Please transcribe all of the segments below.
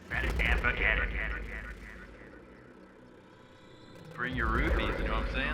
Ready and forget it. Bring your rupees, you know what I'm saying?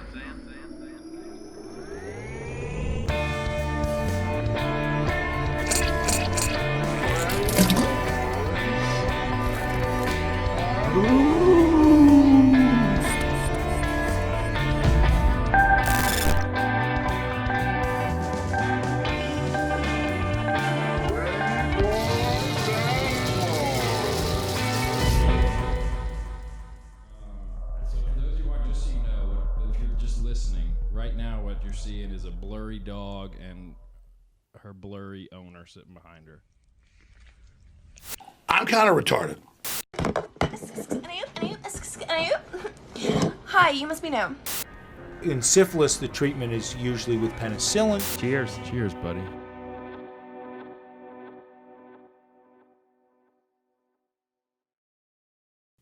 So for those of you who aren't, just so you know, if you're just listening, right now what you're seeing is a blurry dog and her blurry owner sitting behind her. I'm kind of retarded. Hi, you must be new. In syphilis, the treatment is usually with penicillin. Cheers. Cheers, buddy.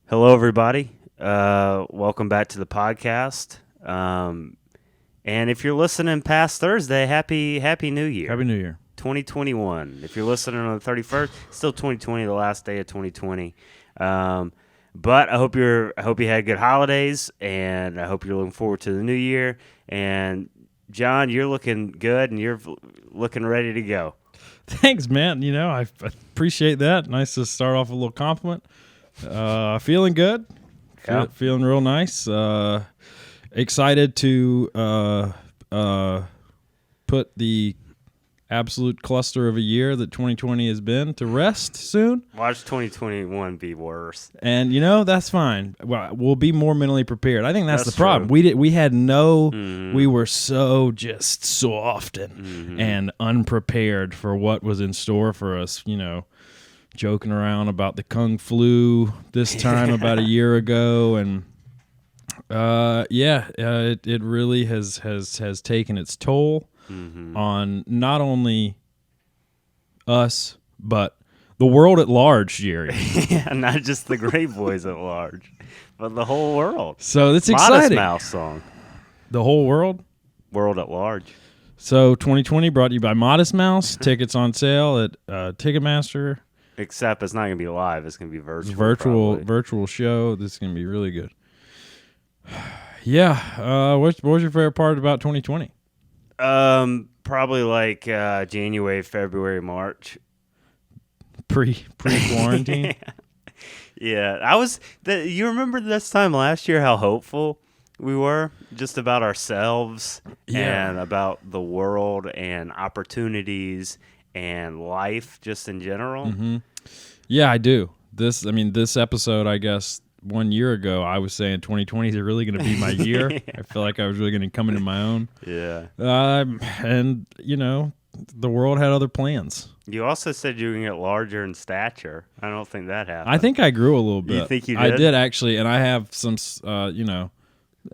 Hello, everybody. Welcome back to the podcast. And if you're listening past Thursday, happy New Year. Happy New Year. 2021. If you're listening on the 31st, still 2020, the last day of 2020. But I hope you had good holidays, and I hope you're looking forward to the new year. And John, you're looking good, and you're looking ready to go. Thanks, man. You know, I appreciate that. Nice to start off with a little compliment. Feeling good. Yeah. Feeling real nice. Excited to put the absolute cluster of a year that 2020 has been to rest soon. Watch 2021 be worse. And, you know, that's fine. We'll be more mentally prepared. I think that's the True. problem. We had we were so just soft and unprepared for what was in store for us, you know, joking around about the Kung Flu this time about a year ago. And, it really has taken its toll on not only us, but the world at large, Jerry. Yeah, not just the Greyboys at large, but the whole world. So it's Modest exciting. Mouse song. The whole world? World at large. So 2020 brought to you by Modest Mouse. Tickets on sale at Ticketmaster. Except it's not going to be live. It's going to be virtual. Virtual show. This is going to be really good. Yeah. What was your favorite part about 2020? Probably like January, February, March. Pre-quarantine? Yeah. You remember this time last year how hopeful we were just about ourselves and about the world and opportunities and life just in general? Mm-hmm. Yeah, I do. This episode, I guess, 1 year ago, I was saying 2020 is really going to be my year. Yeah. I feel like I was really going to come into my own. Yeah. And, you know, the world had other plans. You also said you were going to get larger in stature. I don't think that happened. I think I grew a little bit. You think you did? I did, actually, and I have some,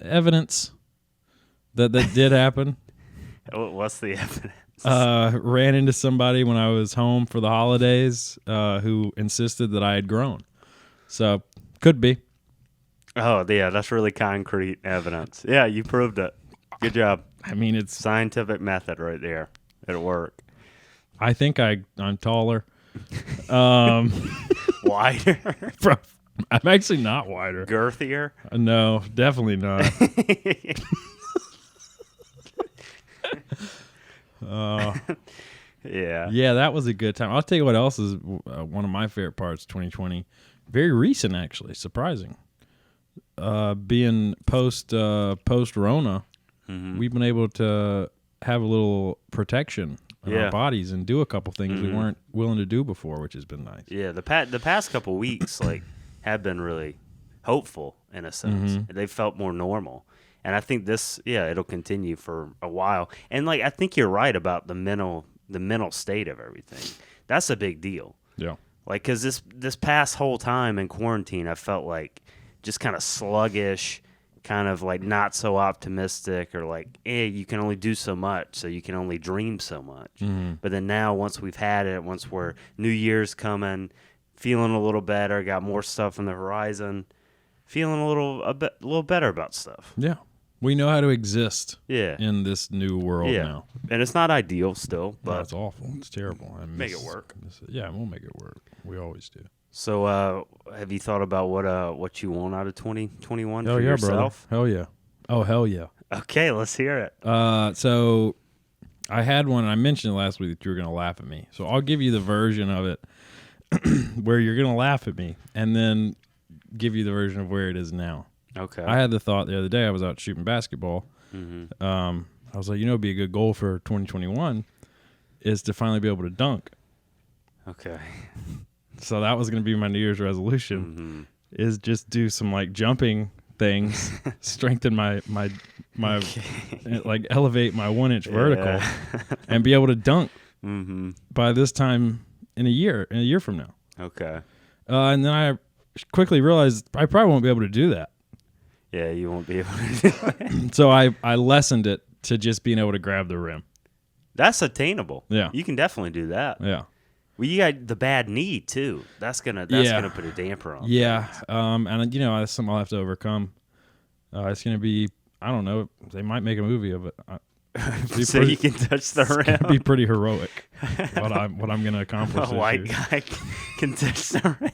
evidence that did happen. What's the evidence? Ran into somebody when I was home for the holidays who insisted that I had grown. So, could be. Oh, yeah, that's really concrete evidence. Yeah, you proved it. Good job. I mean, it's... Scientific method right there. It'll work. I think I'm taller. Wider? I'm actually not wider. Girthier? No, definitely not. Yeah. Yeah, that was a good time. I'll tell you what else is one of my favorite parts of 2020. Very recent, actually. Surprising. Being post-Rona, we've been able to have a little protection in our bodies and do a couple things we weren't willing to do before, which has been nice. Yeah, the past couple weeks have been really hopeful in a sense. They felt more normal. And I think it'll continue for a while. And I think you're right about the mental state of everything. That's a big deal. Yeah. Because this past whole time in quarantine, I felt like just kind of sluggish, kind of not so optimistic, or you can only do so much, so you can only dream so much. But then now, once we've had it, once we're New Year's coming, feeling a little better, got more stuff on the horizon, feeling a little better about stuff. Yeah. We know how to exist Yeah. in this new world now. And it's not ideal still, No, but it's awful. It's terrible. make it work. Yeah, we'll make it work. We always do. So, have you thought about what you want out of 2021 Hell for yeah, yourself? brother. Hell yeah. Oh, hell yeah. Okay, let's hear it. So I had one, and I mentioned last week that you were going to laugh at me. So I'll give you the version of it where you're going to laugh at me, and then give you the version of where it is now. Okay. I had the thought the other day. I was out shooting basketball. Mm-hmm. I was like, it'd be a good goal for 2021 is to finally be able to dunk. Okay. So that was going to be my New Year's resolution, is just do some like jumping things, strengthen my like elevate my 1-inch vertical, and be able to dunk by this time in a year from now. Okay. And then I quickly realized I probably won't be able to do that. Yeah, you won't be able to do it. So I lessened it to just being able to grab the rim. That's attainable. Yeah. You can definitely do that. Yeah. Well, you got the bad knee too. That's gonna put a damper on. Yeah. And that's something I'll have to overcome. It's gonna be, I don't know. They might make a movie of it. So you can touch the rim. It's gonna be pretty heroic. what I'm gonna accomplish. A white guy can touch the rim.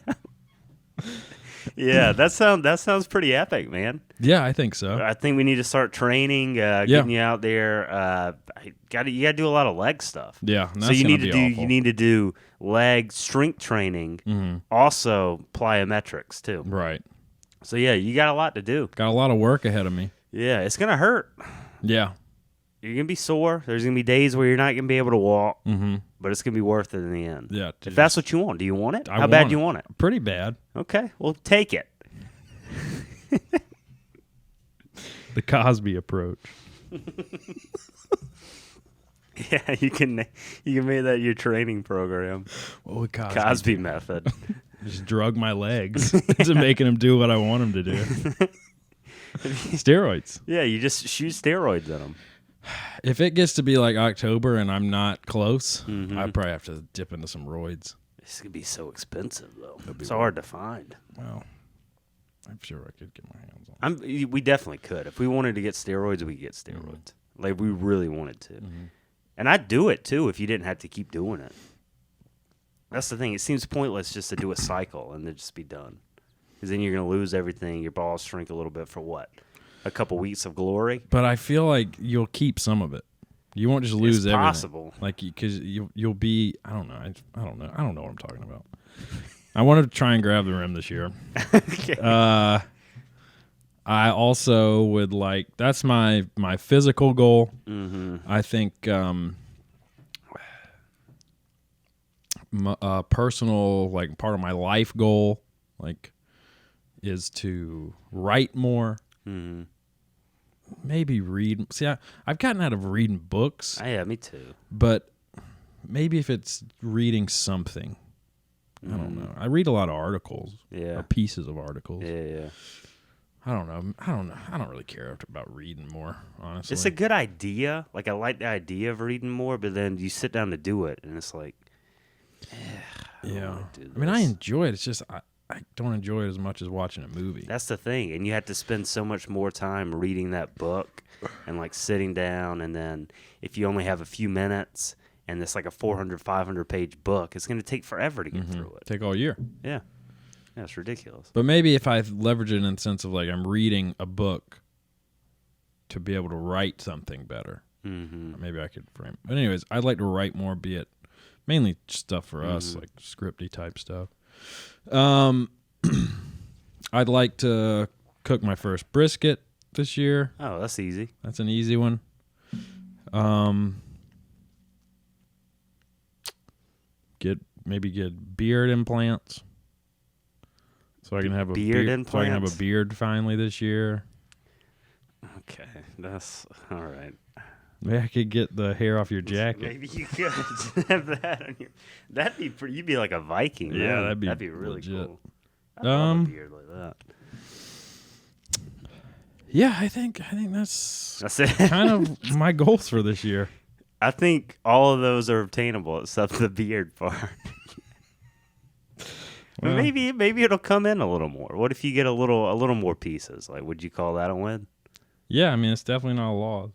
Yeah, that sounds pretty epic, man. Yeah, I think so. I think we need to start training, getting you out there. You got to do a lot of leg stuff. Yeah, so you need to do leg strength training, also plyometrics too. Right. So yeah, you got a lot to do. Got a lot of work ahead of me. Yeah, it's gonna hurt. Yeah. You're gonna be sore. There's gonna be days where you're not gonna be able to walk, but it's gonna be worth it in the end. Yeah. If that's what you want, do you want it? How want bad it. do you want it? Pretty bad. Okay, well take it. The Cosby approach. Yeah, you can make that your training program. What would Cosby method. Just drug my legs into making them do what I want them to do. Steroids. Yeah, you just shoot steroids at them. If it gets to be like October and I'm not close, I probably have to dip into some roids. This could be so expensive though. It's hard to find. Well, I'm sure I could get my hands on it. We definitely could. If we wanted to get steroids, we could get steroids. Like we really wanted to. And I'd do it too if you didn't have to keep doing it. That's the thing. It seems pointless just to do a cycle and then just be done. Because then you're going to lose everything. Your balls shrink a little bit for what? A couple weeks of glory? But I feel like you'll keep some of it. You won't just lose everything. It's possible. Like, because you'll be, I don't know. I don't know what I'm talking about. I wanted to try and grab the rim this year. Okay. I also would like, that's my physical goal. I think personal, like part of my life goal, like, is to write more. Maybe read. See, I've gotten out of reading books. Yeah, me too. But maybe if it's reading something, I don't know. I read a lot of articles. Yeah. Or pieces of articles. Yeah. I don't know. I don't really care about reading more, honestly. It's a good idea. Like, I like the idea of reading more, but then you sit down to do it, and it's like, yeah. I mean, I enjoy it. It's just I don't enjoy it as much as watching a movie. That's the thing. And you have to spend so much more time reading that book and, like, sitting down. And then if you only have a few minutes and it's like a 400, 500-page book, it's going to take forever to get through it. Take all year. Yeah. Yeah, it's ridiculous. But maybe if I leverage it in the sense of, like, I'm reading a book to be able to write something better, maybe I could frame it. But anyways, I'd like to write more, be it mainly stuff for us, like scripty type stuff. I'd like to cook my first brisket this year. Oh, that's easy. That's an easy one. Get beard implants, so I can have a beard implants. So I can have a beard finally this year. Okay, that's all right. Maybe I could get the hair off your jacket. Maybe you could have that on your. That'd be pretty. You'd be like a Viking. Yeah, man. that'd be really legit. cool. I'd love a beard like that. Yeah, I think that's it. kind of my goals for this year. I think all of those are obtainable except the beard part. Well, maybe it'll come in a little more. What if you get a little more pieces? Like, would you call that a win? Yeah, I mean it's definitely not a loss.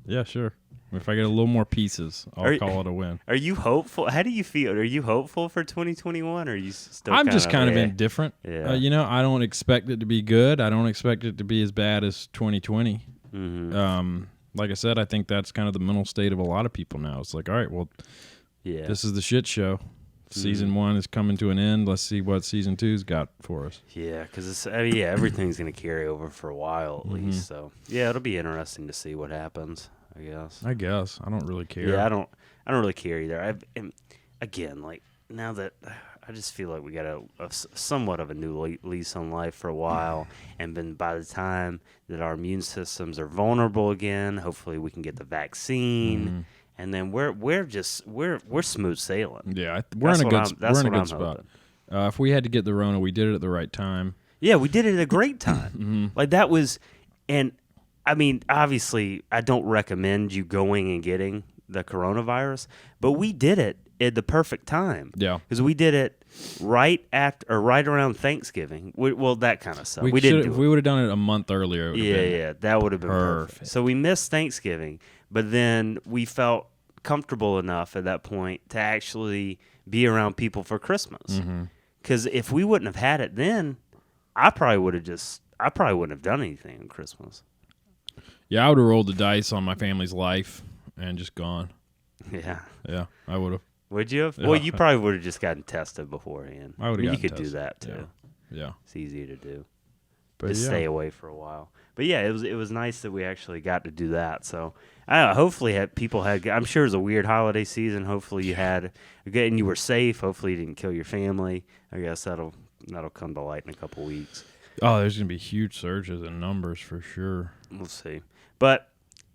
Yeah, sure. If I get a little more pieces, I'll call it a win. Are you hopeful? How do you feel? Are you hopeful for 2021, or are you still? I'm just kind of indifferent. Yeah. I don't expect it to be good. I don't expect it to be as bad as 2020. Mm-hmm. Like I said, I think that's kind of the mental state of a lot of people now. It's like, all right, well, this is the shit show. Season 1 is coming to an end. Let's see what season 2's got for us. Yeah, because everything's going to carry over for a while at least. So yeah, it'll be interesting to see what happens. I guess. I don't really care. Yeah, I don't really care either. Again, like now that I just feel like we got a somewhat of a new lease on life for a while, and then by the time that our immune systems are vulnerable again, hopefully we can get the vaccine, and then we're smooth sailing. Yeah, we're in a good spot. If we had to get the Rona, we did it at the right time. Yeah, we did it at a great time. Like that was, and I mean, obviously, I don't recommend you going and getting the coronavirus, but we did it at the perfect time. Yeah, because we did it right around Thanksgiving. That kind of stuff. We didn't. If we would have done it a month earlier, that would have been perfect. So we missed Thanksgiving, but then we felt comfortable enough at that point to actually be around people for Christmas. Because if we wouldn't have had it then, I probably wouldn't have done anything on Christmas. Yeah, I would have rolled the dice on my family's life and just gone. Yeah, I would have. Would you have? Yeah. Well, you probably would have just gotten tested beforehand. I would have. You could do that too. Yeah, it's easy to do. But just stay away for a while. But yeah, it was nice that we actually got to do that. So I don't know, hopefully people had. I'm sure it was a weird holiday season. Hopefully you had, and you were safe. Hopefully you didn't kill your family. I guess that'll come to light in a couple weeks. Oh, there's gonna be huge surges in numbers for sure. We'll see. But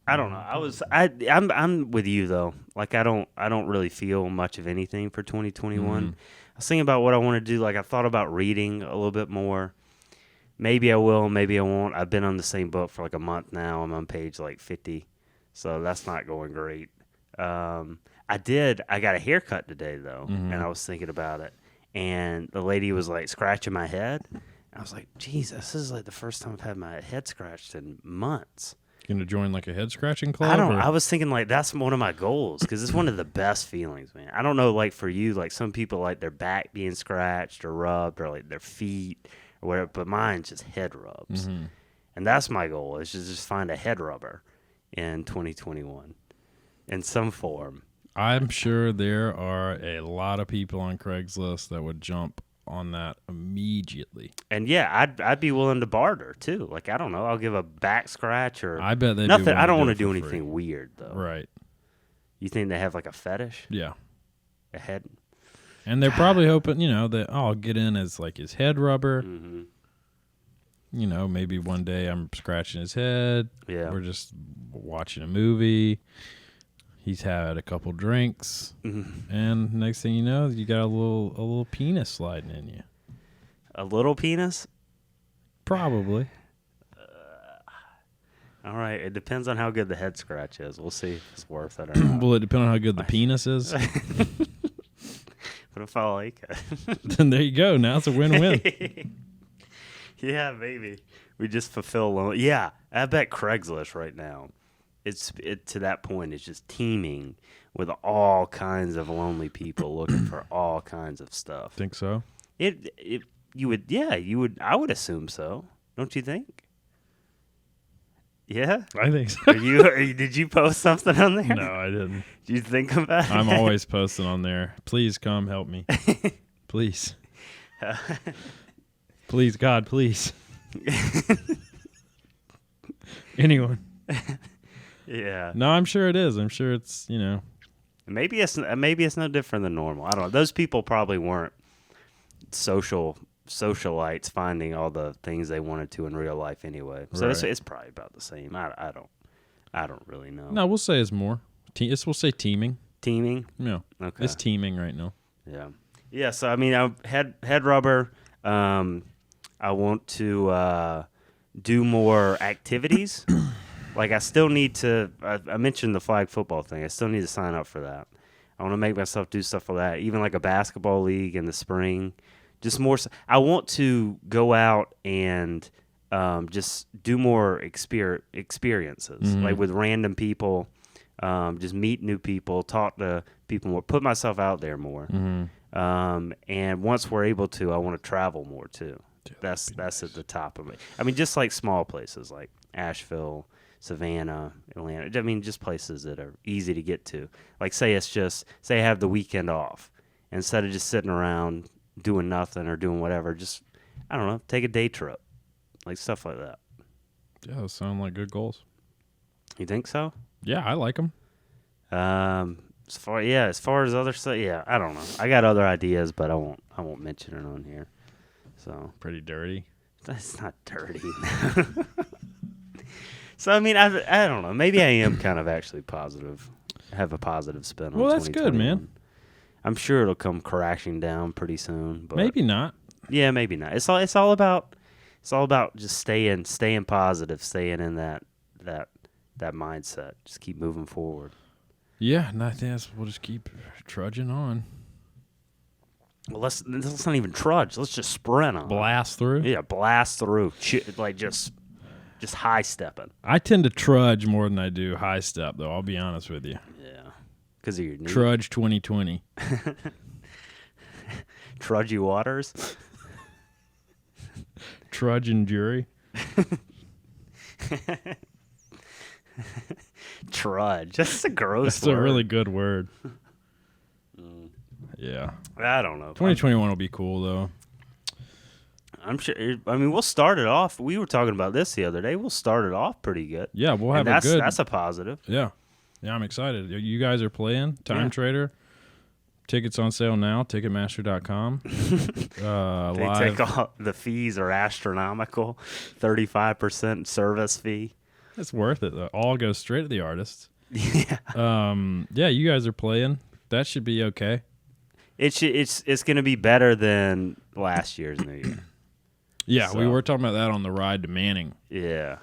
I don't know. I'm with you though. Like I don't really feel much of anything for 2021. I was thinking about what I want to do. Like I thought about reading a little bit more. Maybe I will, maybe I won't. I've been on the same book for like a month now. I'm on page like 50. So that's not going great. I got a haircut today though, and I was thinking about it. And the lady was like scratching my head. I was like, geez, this is like the first time I've had my head scratched in months. Going to join like a head scratching club? I was thinking like that's one of my goals because it's one of the best feelings, man. I don't know, like for you, like some people like their back being scratched or rubbed or like their feet or whatever, but mine's just head rubs. And that's my goal is to just find a head rubber in 2021 in some form. I'm sure there are a lot of people on Craigslist that would jump on that immediately. And yeah, I'd be willing to barter too. Like I don't know, I'll give a back scratch or I bet they nothing. I don't want to do anything weird though. Right. You think they have like a fetish? Yeah. A head. And they're probably hoping, that I'll get in as like his head rubber. Maybe one day I'm scratching his head. Yeah. We're just watching a movie. He's had a couple drinks, and next thing you know, you got a little penis sliding in you. A little penis? Probably. All right. It depends on how good the head scratch is. We'll see if it's worth it or not. Will it depend on how good the penis is? What if I like it? Then there you go. Now it's a win-win. Yeah, maybe. We just fulfill. Yeah, I bet Craigslist right now. It's to that point. It's just teeming with all kinds of lonely people looking for all kinds of stuff. Think so? You would. I would assume so. Don't you think? Yeah, I think so. Did you post something on there? No, I didn't. Did you think about it? I'm always posting on there. Please come help me. Please. Please, God, please. Anyone. Yeah. No, I'm sure it is. I'm sure it's, Maybe it's no different than normal. I don't know. Those people probably weren't socialites finding all the things they wanted to in real life anyway. So right. it's probably about the same. I don't really know. No, we'll say it's more. We'll say teaming. Teaming? Yeah. Okay. It's teaming right now. Yeah. Yeah, so I mean I head rubber. I want to do more activities. Like I still need to. I mentioned the flag football thing. I still need to sign up for that. I want to make myself do stuff for that. Even like a basketball league in the spring. Just more. I want to go out and just do more experiences, like with random people, just meet new people, talk to people more, put myself out there more. And once we're able to, I want to travel more too. That's at the top of it. I mean, just like small places like Asheville, Savannah, Atlanta. I mean, just places that are easy to get to. Like say I have the weekend off. Instead of just sitting around doing nothing or doing whatever, just, I don't know, take a day trip. Like stuff like that. Yeah, those sound like good goals. You think so? Yeah, I like them. As far as other stuff, yeah, I don't know. I got other ideas, but I won't mention it on here. So Pretty dirty. that's not dirty. So I mean, I don't know. Maybe I am kind of actually positive. Have a positive spin on. Well, that's good, man. I'm sure it'll come crashing down pretty soon. But Maybe not. Yeah, maybe not. It's all about just staying positive, staying in that mindset. Just keep moving forward. Yeah, and I think we'll just keep trudging on. Well, let's not even trudge. Let's just sprint on. Blast through. Yeah, blast through. Like just high stepping. I tend to trudge more than I do high step, though. I'll be honest with you. Yeah, because of your knee. Trudge 2020. Trudgy waters. Trudge and jury. Trudge. That's a gross That's word. a really good word. Yeah. I don't know. 2021 will be cool, though. I'm sure. I mean, we'll start it off. We were talking about this the other day. We'll start it off pretty good. Yeah, we'll have And a good. That's a positive. Yeah. Yeah, I'm excited. You guys are playing Time Yeah. Trader. Tickets on sale now, Ticketmaster.com. They Live. take all the fees are astronomical. 35% service fee. It's worth it, though. All goes straight to the artists. Yeah. Yeah, you guys are playing. That should be okay. It's going to be better than last year's New Year. Yeah, we So- were talking about that on the ride to Manning Yeah.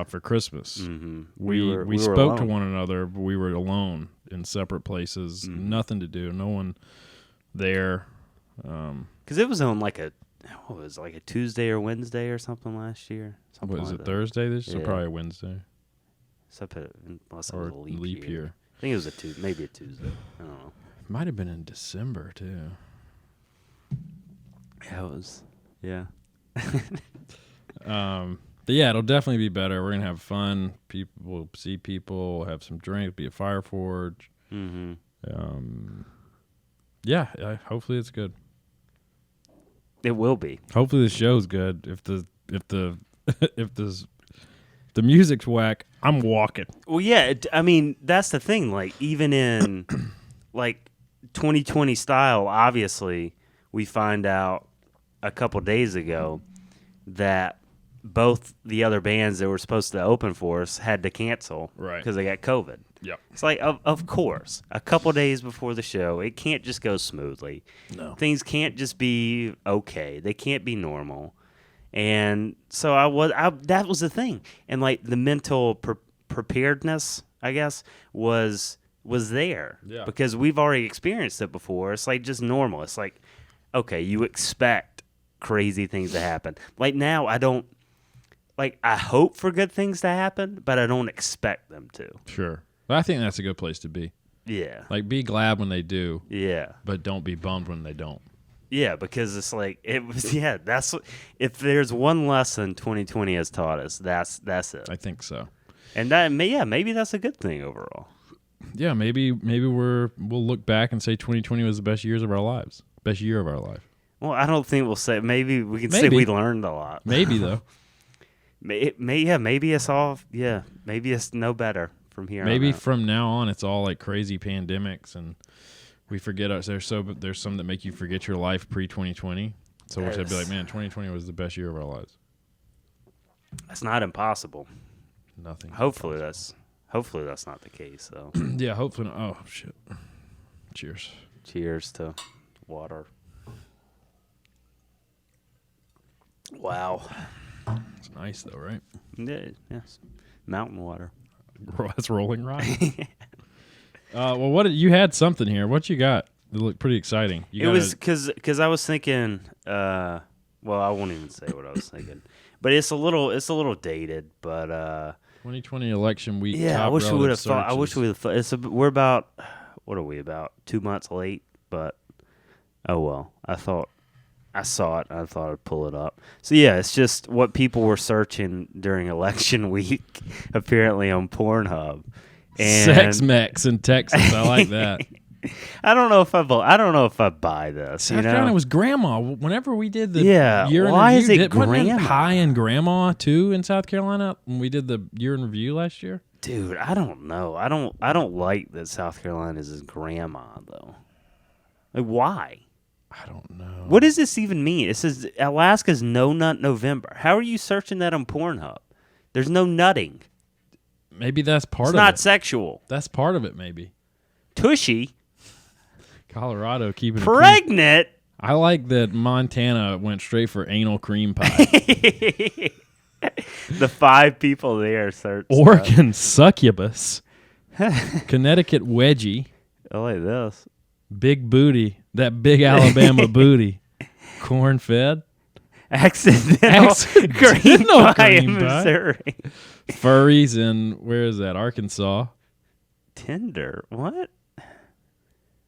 for Christmas. Mm-hmm. We spoke to one another, but we were alone in separate places. Mm-hmm. Nothing to do. No one there. Because it was on like a Tuesday or Wednesday or something last year. Something What is like it, that. Thursday this year? Yeah. Probably Wednesday. Unless it Or was a leap, leap year. I think it was maybe a Tuesday. I don't know. Might have been in December, too. Yeah, it was. Yeah. But yeah, it'll definitely be better. We're going to have fun. People will see people, have some drinks, be a fire forge. Mm-hmm. Yeah, hopefully it's good. It will be. Hopefully the show's good. If the music's whack, I'm walking. Well, yeah. I mean, that's the thing. Like, even in like 2020 style, obviously, we find out a couple days ago that both the other bands that were supposed to open for us had to cancel, Right. Because they got COVID. Yep. It's like, of course, a couple days before the show, it can't just go smoothly. No. Things can't just be okay. They can't be normal. And so that was the thing. And like the mental preparedness, I guess, was there. Yeah. Because we've already experienced it before. It's like just normal. It's like, okay, you expect crazy things to happen. Like now, I hope for good things to happen, but I don't expect them to. Sure. But I think that's a good place to be. Yeah. Like, be glad when they do, Yeah. but don't be bummed when they don't. Yeah, because it's like that's what, if there's one lesson 2020 has taught us, that's it. I think so. And maybe that's a good thing overall. Yeah, maybe we'll look back and say 2020 was the best year of our lives. Best year of our life. Well, I don't think we'll say maybe we can say Maybe. we learned a lot. Maybe though. Maybe it's all maybe it's no better from here Maybe on out. from now on it's all like crazy pandemics and we forget us. There's some that make you forget your life pre-2020. So we'll be like, man, 2020 was the best year of our lives. That's not impossible. Nothing. Hopefully that's not the case though. Yeah, hopefully not. Oh shit. Cheers. Cheers to water. Wow. It's nice though, right? Yeah, yes. Mountain water. That's Rolling Rock. Well, you had something here. What you got? It looked pretty exciting. It was because I was thinking. Well, I won't even say what I was thinking, but it's a little dated. But 2020 election week. yeah, top I wish we would have relative thought. I wish searches. we would have thought. We're about, what are we about? 2 months late, but oh well. I saw it. I thought I'd pull it up. So yeah, it's just what people were searching during election week, apparently on Pornhub. And Sex Mex in Texas. I like that. I don't know if I buy this. South Carolina was grandma. Whenever we did the Yeah, year in why review, is it wasn't grandma? high in grandma too in South Carolina when we did the year in review last year? Dude, I don't know. I don't like that South Carolina's his grandma though. Like, why? I don't know. What does this even mean? It says Alaska's No Nut November. How are you searching that on Pornhub? There's no nutting. Maybe that's part It's of not it. sexual. That's part of it. Maybe Tushy, Colorado keeping it clean. pregnant. I like that Montana went straight for anal cream pie. The 5 people there searched. Oregon succubus. Connecticut wedgie. I like this. Big booty. That big Alabama booty. Corn fed. Accidental green pie in green pie. Missouri. Furries in, where is that? Arkansas. Tinder. What?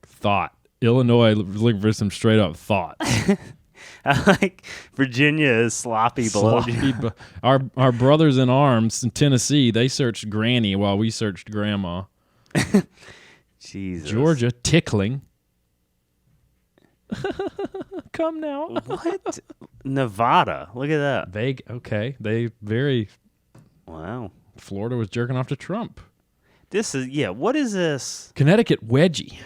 Thought. Illinois looking for some straight up thoughts. I like Virginia is sloppy blowjob. Our brothers in arms in Tennessee, they searched granny while we searched grandma. Jesus. Georgia, tickling. Come now. What? Nevada. Look at that. Vague. Okay. They very. Wow. Florida was jerking off to Trump. This is, yeah, what is this? Connecticut wedgie.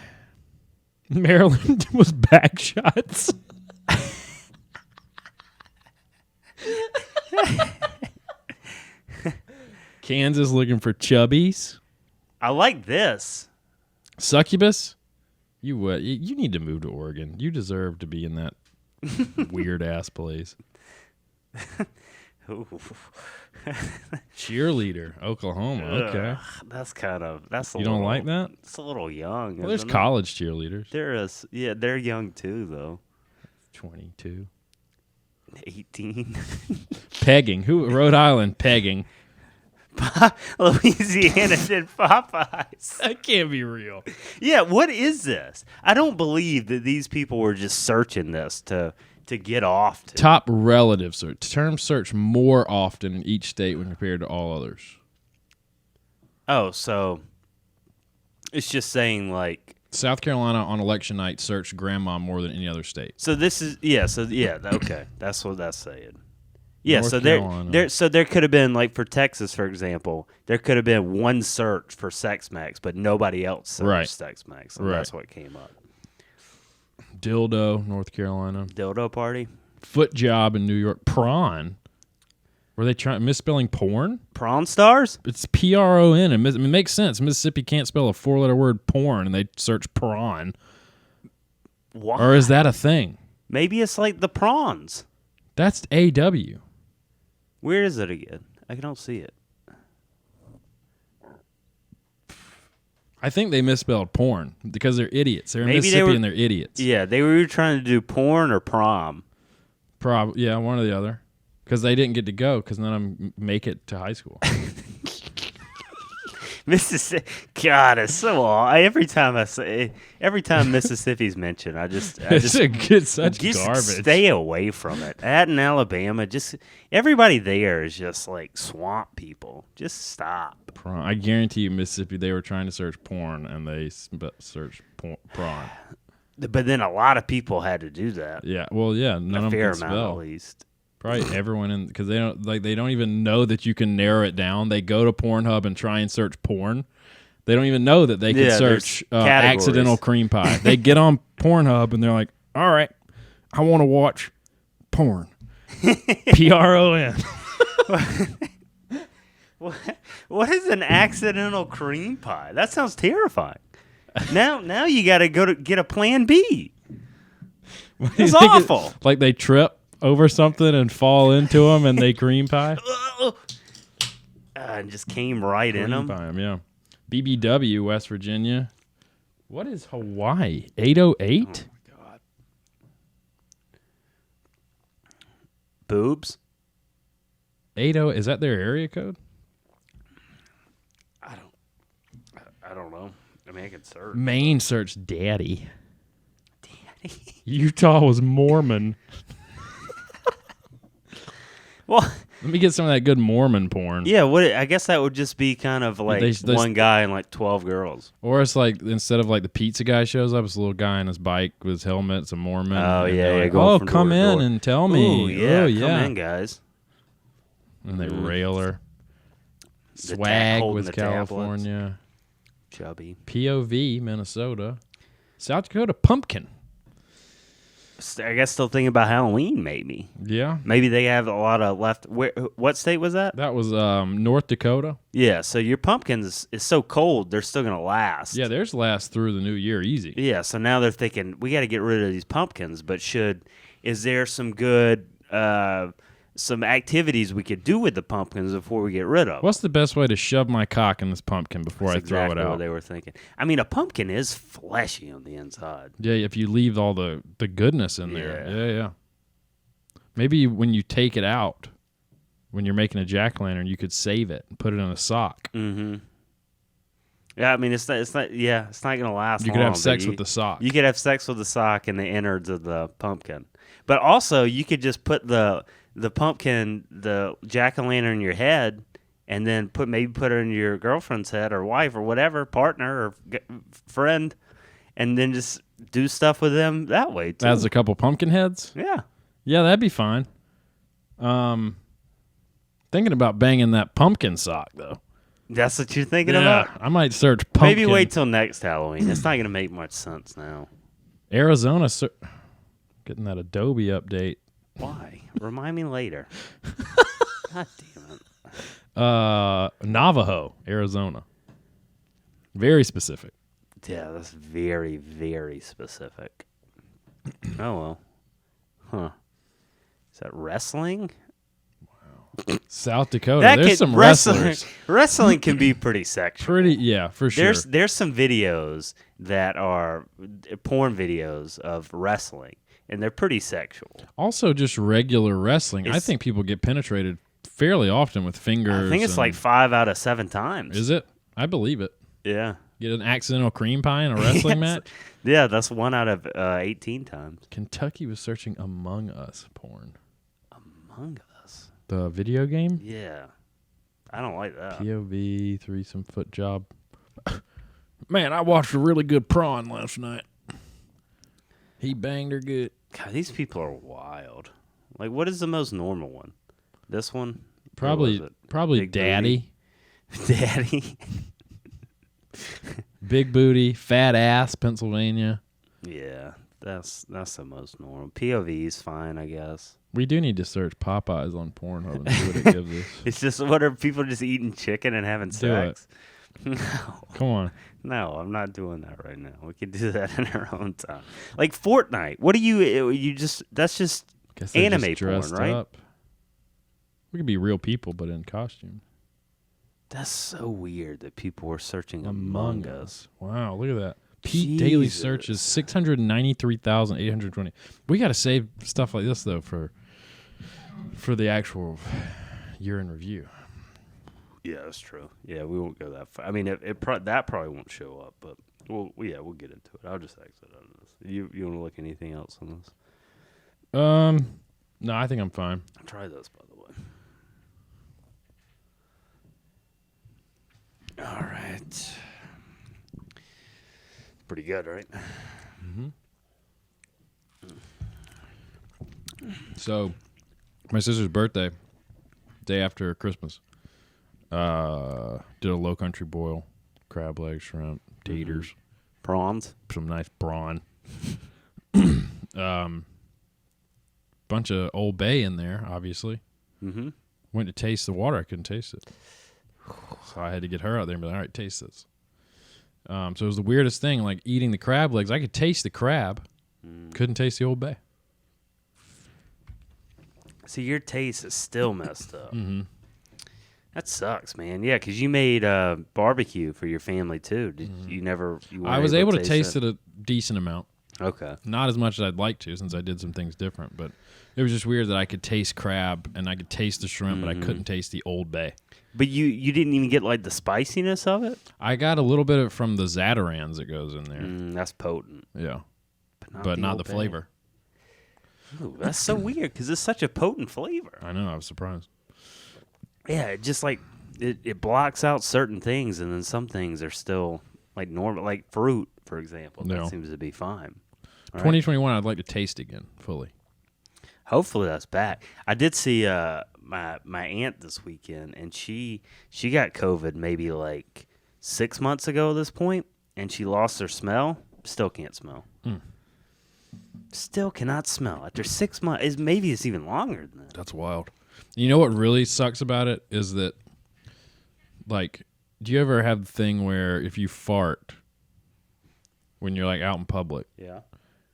Maryland was back shots. Kansas looking for chubbies. I like this. Succubus. You need to move to Oregon. You deserve to be in that weird ass place. Ooh. Cheerleader, Oklahoma. Okay. That's You don't like that? It's a little young. Well, there's isn't it? college cheerleaders. There is, yeah, they're young too, though. 22. 18. Pegging. Rhode Island pegging. Louisiana did Popeyes. That can't be real. Yeah, what is this? I don't believe that these people were just searching this to get off to. Top relative search. Terms search more often in each state when compared to all others. Oh, so it's just saying like. South Carolina on election night searched grandma more than any other state. So this is okay. That's what that's saying. Yeah, North so Carolina. there could have been, like, for Texas, for example, there could have been one search for Sex Max, but nobody else searched Right. Sex Max, and Right. that's what came up. Dildo, North Carolina. Dildo party, Foot job in New York. Prawn. Were they misspelling porn? Prawn Stars. It's PRON. It makes sense. Mississippi can't spell a 4-letter word porn, and they search prawn. Why? Or is that a thing? Maybe it's like the prawns. That's AW. Where is it again? I don't see it. I think they misspelled porn because they're idiots. They're in Maybe they Mississippi were- and they're idiots. Yeah, they were trying to do porn or prom. Probably, yeah, one or the other. Because they didn't get to go because none of them make it to high school. Mississippi, God, it's so all. Every time Mississippi's mentioned, I just It's such just garbage. stay away from it. That in Alabama, just everybody there is just like swamp people. Just stop. Prawn. I guarantee you, Mississippi, they were trying to search porn and they searched prawn. But then a lot of people had to do that. Yeah, well, yeah, none A of them fair can amount, spell. at least. Probably everyone in because they don't even know that you can narrow it down. They go to Pornhub and try and search porn. They don't even know that they can Yeah, search there's categories. accidental cream pie. They get on Pornhub and they're like, "All right, I want to watch porn." PRON. What is an accidental cream pie? That sounds terrifying. Now you got to go to get a plan B. It's awful. Like they trip over something and fall into them and they cream pie. And just came right in them. Cream pie 'em, yeah. BBW, West Virginia. What is Hawaii? 808? Oh, God. Boobs? 80, is that their area code? I don't know. I mean, I could search. Maine searched daddy. Utah was Mormon. Well, Let me get some of that good Mormon porn. yeah. I guess that would just be kind of like They- one guy and like 12 girls. Or it's like, instead of like the pizza guy shows up, it's a little guy on his bike with his helmet. It's a Mormon. Oh, and yeah, they're yeah, like, going oh, from come door to in door. and tell me. Ooh, yeah, Oh, come yeah. in, guys. And they rail her. The Swag holding with the tablets. California. Chubby. POV, Minnesota. South Dakota, pumpkin. I guess still thinking about Halloween, maybe. Yeah. Maybe they have a lot of left. What state was that? That was North Dakota. Yeah, so your pumpkins is so cold, they're still going to last. Yeah, theirs last through the new year easy. Yeah, so now they're thinking, we got to get rid of these pumpkins, but is there some good, some activities we could do with the pumpkins before we get rid of them? What's the best way to shove my cock in this pumpkin before That's I throw exactly it what out? they were thinking. I mean, a pumpkin is fleshy on the inside. Yeah, if you leave all the goodness in there. Yeah. Maybe when you take it out, when you're making a jack-o'-lantern, you could save it and put it in a sock. Mm-hmm. Yeah, I mean, it's not going to last You long. could have but sex with the sock. You could have sex with the sock and the innards of the pumpkin. But also, you could just put the pumpkin, the jack-o'-lantern in your head, and then maybe put it in your girlfriend's head or wife or whatever, partner or friend, and then just do stuff with them that way, too. As a couple pumpkin heads? Yeah. Yeah, that'd be fine. Thinking about banging that pumpkin sock, though. That's what you're thinking about? I might search pumpkin. Maybe wait till next Halloween. It's not going to make much sense now. Arizona, getting that Adobe update. Why? Remind me later. God damn it. Navajo, Arizona. Very specific. Yeah, that's very, very specific. Oh, well. Huh. Is that wrestling? South Dakota. There's some wrestlers. Wrestling can be pretty sexual. Yeah, for sure. There's some videos that are porn videos of wrestling, and they're pretty sexual. Also, just regular wrestling. I think people get penetrated fairly often with fingers. I think it's like 5 out of 7 times. Is it? I believe it. Yeah. Get an accidental cream pie in a wrestling match? Yeah, that's 1 out of 18 times. Kentucky was searching Among Us porn. Among Us? The video game? Yeah. I don't like that. POV, threesome foot job. Man, I watched a really good prawn last night. He banged her good. God, these people are wild. Like, what is the most normal one? This one? Probably Big daddy. Daddy? Big booty, fat ass, Pennsylvania. Yeah, that's the most normal. POV is fine, I guess. We do need to search Popeyes on Pornhub and see what it gives us. It's just, what are people just eating chicken and having sex? No. Come on. No, I'm not doing that right now. We can do that in our own time. Like Fortnite. What do you just, that's just Guess they're anime just dressed porn, right? up. We could be real people, but in costume. That's so weird that people were searching Among Us. Wow, look at that. Peak daily Jesus. searches 693,820. We got to save stuff like this though for the actual year in review. Yeah, that's true. Yeah, we won't go that far. I mean, that probably won't show up, but we'll get into it. I'll just exit out of this. You want to look anything else on this? No, I think I'm fine. Try this, by the way. All right. Pretty good, right? So, my sister's birthday, day after Christmas, did a low country boil, crab legs, shrimp, taters, Prawns. some nice brawn. Bunch of Old Bay in there, obviously. Mm-hmm. Went to taste the water. I couldn't taste it. So I had to get her out there and be like, all right, taste this. So it was the weirdest thing, like eating the crab legs. I could taste the crab. Couldn't taste the Old Bay. See, your taste is still messed up. Mm-hmm. That sucks, man. Yeah, because you made barbecue for your family, too. Did you never... You I was able to taste it a decent amount. Okay. Not as much as I'd like to, since I did some things different. But it was just weird that I could taste crab and I could taste the shrimp, but I couldn't taste the Old Bay. But you didn't even get like the spiciness of it? I got a little bit of from the Zatarans that goes in there. That's potent. Yeah, But but not Old the Bay. flavor. Ooh, that's so weird because it's such a potent flavor. I know. I was surprised. Yeah, it just like it blocks out certain things, and then some things are still like normal, like fruit, for example. That Yeah. seems to be fine. All right. 2021, I'd like to taste again fully. Hopefully that's back. I did see my aunt this weekend, and she got COVID maybe like 6 months ago at this point, and she lost her smell. Still can't smell. Still cannot smell after 6 months. Maybe it's even longer than that. That's wild. You know what really sucks about it is that, like, do you ever have the thing where if you fart when you're like out in public Yeah.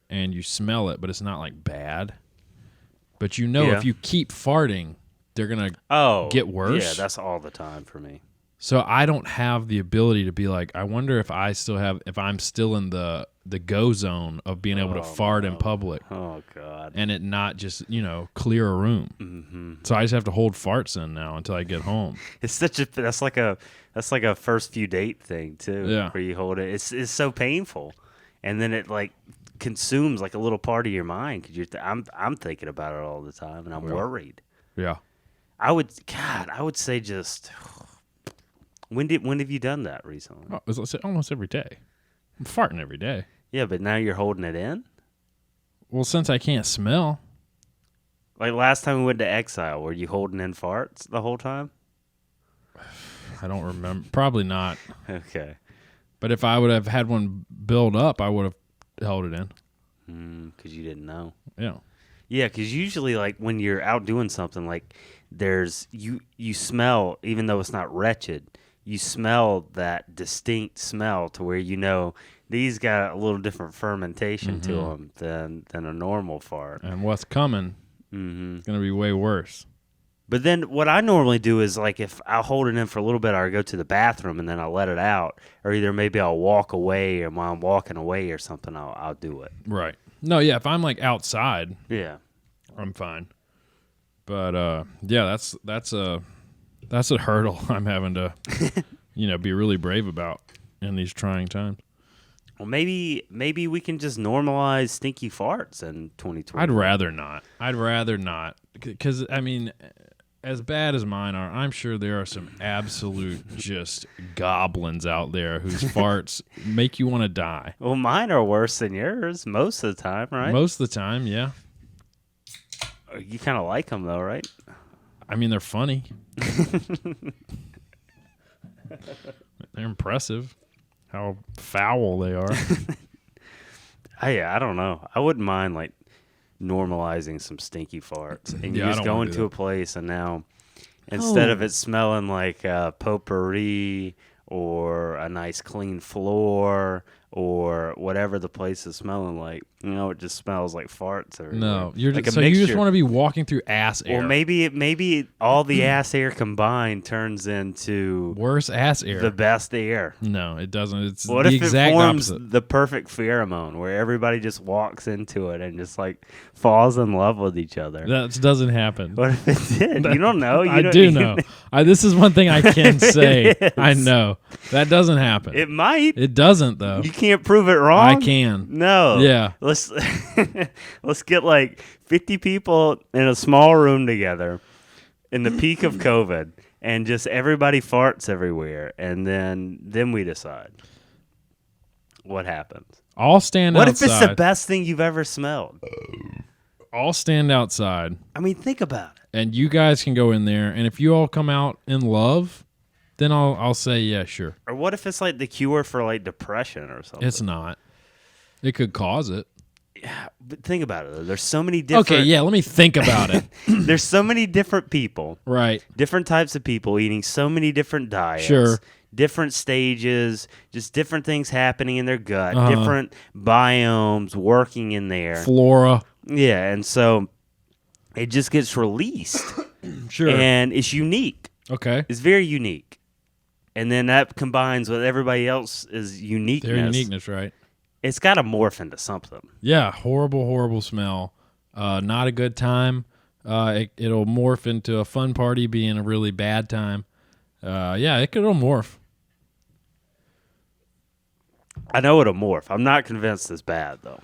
and you smell it, but it's not like bad, but you know Yeah. if you keep farting, they're gonna get worse? Yeah, that's all the time for me. So I don't have the ability to be like, I wonder if I'm still in the go zone of being able to fart in public Oh God. and it not just, clear a room. Mm-hmm. So I just have to hold farts in now until I get home. It's such a that's like a first few date thing too. Yeah. Where you hold it. It's so painful, and then it like consumes like a little part of your mind because I'm thinking about it all the time, and I'm worried. Yeah. I would say just when have you done that recently? Oh, it's almost every day. I'm farting every day. Yeah, but now you're holding it in. Well, since I can't smell, Like last time we went to Exile, were you holding in farts the whole time? I don't remember. Probably not. Okay. But if I would have had one build up, I would have held it in. Because you didn't know. Yeah. Yeah, because usually, like, when you're out doing something, like, there's, you smell, even though it's not wretched, you smell that distinct smell to where you know these got a little different fermentation to them than a normal fart. And what's coming is going to be way worse. But then what I normally do is, like, if I'll hold it in for a little bit, I'll go to the bathroom and then I'll let it out. Or either maybe I'll walk away, or while I'm walking away or something, I'll do it. Right. No, yeah, if I'm like outside, Yeah. I'm fine. But yeah, that's a hurdle I'm having to be really brave about in these trying times. Well, maybe we can just normalize stinky farts in 2020. I'd rather not. Because, I mean, as bad as mine are, I'm sure there are some absolute just goblins out there whose farts make you want to die. Well, mine are worse than yours most of the time, right? Most of the time, yeah. You kind of like them, though, right? I mean, they're funny. They're impressive. How foul they are. I don't know. I wouldn't mind, like, normalizing some stinky farts. And you Yeah, I just don't go wanna do into a that. place and now, instead of it smelling like potpourri or a nice clean floor or whatever the place is smelling like, it just smells like farts. Or No, you like you just want to be walking through ass air. Or maybe all the ass air combined turns into Worse ass air. the best air. No, it doesn't. It's What the if it exact forms opposite. the perfect pheromone where everybody just walks into it and just like falls in love with each other? That doesn't happen. What if it did? You don't know. I do know. This is one thing I can say. I know. That doesn't happen. It might. It doesn't, though. You can't prove it wrong. I can. No. Yeah. Let's get like 50 people in a small room together in the peak of COVID, and just everybody farts everywhere, and then we decide what happens. I'll stand What outside. if it's the best thing you've ever smelled? I'll stand outside, I mean, think about it. and you guys can go in there, and if you all come out in love, then I'll say, yeah, sure. Or what if it's like the cure for like depression or something? It's not. It could cause it. But think about it, though. There's so many different. Okay, yeah, let me think about it. There's so many different people, Right. different types of people eating so many different diets. Sure. Different stages, just different things happening in their gut, Uh-huh. different biomes working in there. Flora. Yeah, and so it just gets released, Sure. and it's unique. Okay. It's very unique, and then that combines with everybody else's uniqueness. Their uniqueness, right? It's got to morph into something. Yeah, horrible smell. Not a good time. It'll morph into a fun party being a really bad time. Yeah, it'll morph. I know it'll morph. I'm not convinced it's bad though,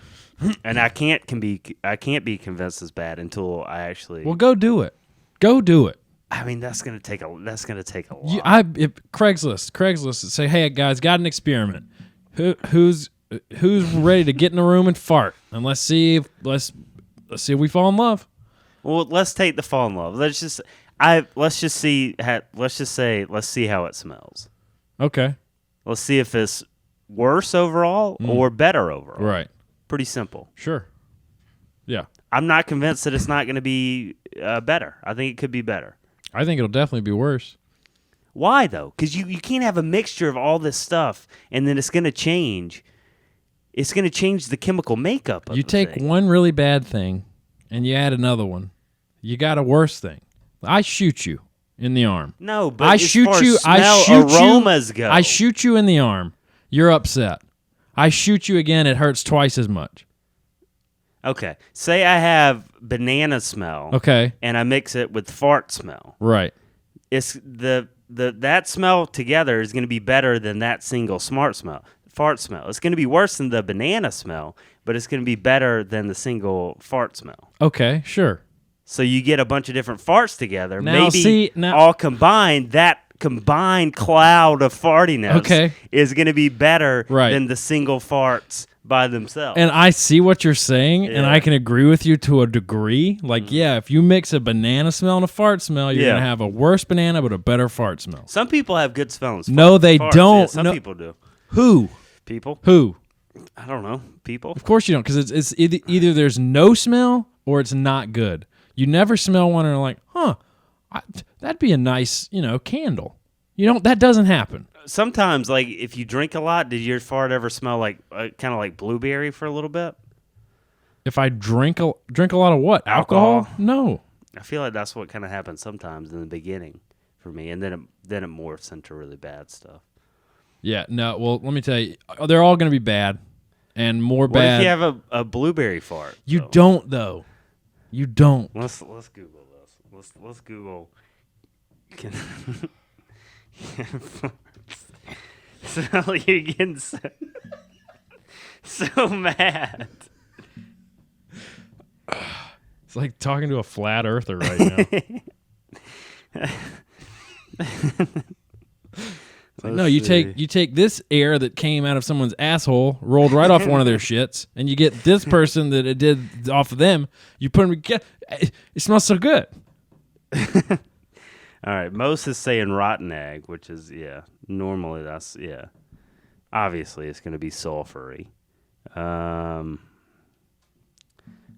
and I can't be convinced it's bad until I actually. Well, go do it. Go do it. I mean, that's gonna take a lot. If Craigslist, say, hey guys, got an experiment. Who's ready to get in a room and fart? And let's see if we fall in love. Well, let's take the fall in love. Let's see how it smells. Okay. Let's see if it's worse overall or better overall. Right. Pretty simple. Sure. Yeah. I'm not convinced that it's not going to be better. I think it could be better. I think it'll definitely be worse. Why, though? Because you can't have a mixture of all this stuff, and then it's going to change. It's going to change the chemical makeup of You the take thing. one really bad thing, and you add another one. You got a worse thing. I shoot you in the arm. No, but I as shoot far you. as I smell, shoot aromas you. go. I shoot you in the arm. You're upset. I shoot you again. It hurts twice as much. Okay. Say I have banana smell. Okay. And I mix it with fart smell. Right. It's that smell together is going to be better than that single fart smell. It's going to be worse than the banana smell, but it's going to be better than the single fart smell. Okay. Sure. So you get a bunch of different farts together. Now, All combined, that combined cloud of fartiness is going to be better than the single farts by themselves. And I see what you're saying, and I can agree with you to a degree. Like, if you mix a banana smell and a fart smell, you're going to have a worse banana but a better fart smell. Some people have good smelling. No, they farts. don't. Yeah, some people do. Who? People? Who? I don't know. People? Of course you don't, because it's either there's no smell or it's not good. You never smell one and are like, that'd be a nice, candle. That doesn't happen. Sometimes, like, if you drink a lot, did your fart ever smell like kind of like blueberry for a little bit? If I drink a lot of what? Alcohol? No. I feel like that's what kind of happens sometimes in the beginning for me, and then it morphs into really bad stuff. Yeah, no. Well, let me tell you, they're all going to be bad, and more What bad. if you have a blueberry fart? You don't, though. You don't. Let's Google this. Let's Google. So you're getting so mad. It's like talking to a flat earther right now. No, you take this air that came out of someone's asshole, rolled right off one of their shits, and you get this person that it did off of them. You put them together. It smells so good. All right, Mose is saying rotten egg, which is normally that's obviously it's going to be sulfury. I'm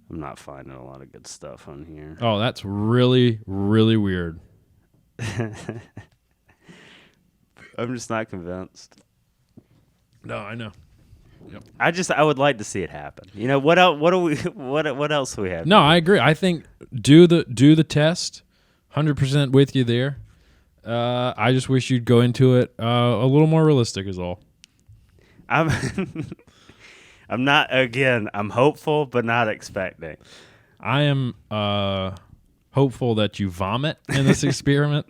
not finding a lot of good stuff on here. Oh, that's really, really weird. I'm just not convinced. No, I know. Yep. I would like to see it happen. What else? What else do we have? No, I agree. I think do the test. 100% with you there. I just wish you'd go into it a little more realistic is all. I'm not, again, I'm hopeful but not expecting. I am hopeful that you vomit in this experiment.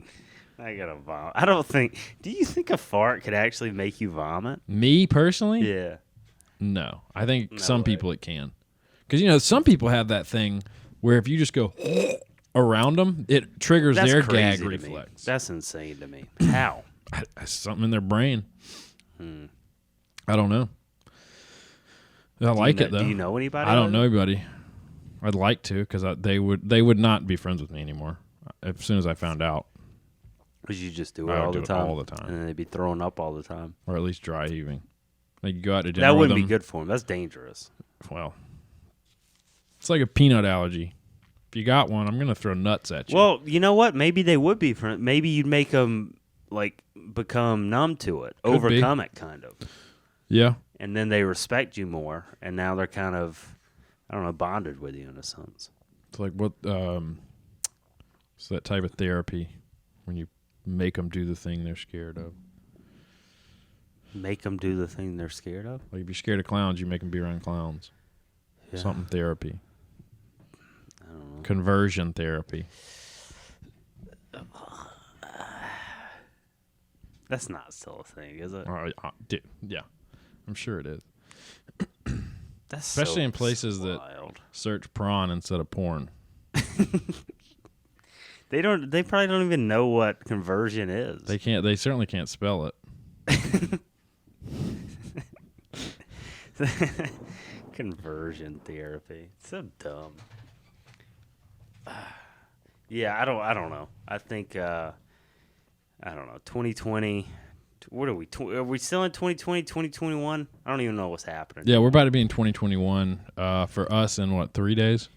I gotta vomit. Do you think a fart could actually make you vomit? Me personally? Yeah. No. I think No some way. people it can. Because, some people have that thing where if you just go around them, it triggers That's their crazy gag to me. reflex. That's insane to me. How? Something in their brain. I don't know. I like it, though. Do you know anybody? I don't know anybody. I'd like to, because they would not be friends with me anymore as soon as I found out. Because you just do it I would all do the it time. all the time. And then they'd be throwing up all the time. Or at least dry heaving. Like you go out to dinner That with wouldn't be them. good for them. That's dangerous. Well, it's like a peanut allergy. If you got one, I'm going to throw nuts at you. Well, you know what? Maybe they would be friends. Maybe you'd make them, become numb to it. Could overcome it, kind of. Yeah. And then they respect you more. And now they're kind of, bonded with you in a sense. It's like what it's that type of therapy when you make them do the thing they're scared of. Make them do the thing they're scared of. Like if you're scared of clowns, you make them be around clowns. Yeah. Something therapy. I don't know. Conversion therapy. That's not still a thing, is it? Dude, yeah, I'm sure it is. That's Especially so in places wild. that search prawn instead of porn. They probably don't even know what conversion is. They can't. They certainly can't spell it. Conversion therapy. So dumb. Yeah, I don't know. I think I don't know. 2020. What are we? Are we still in 2020, 2021? I don't even know what's happening. Yeah, we're about to be in 2021 for us in what, 3 days?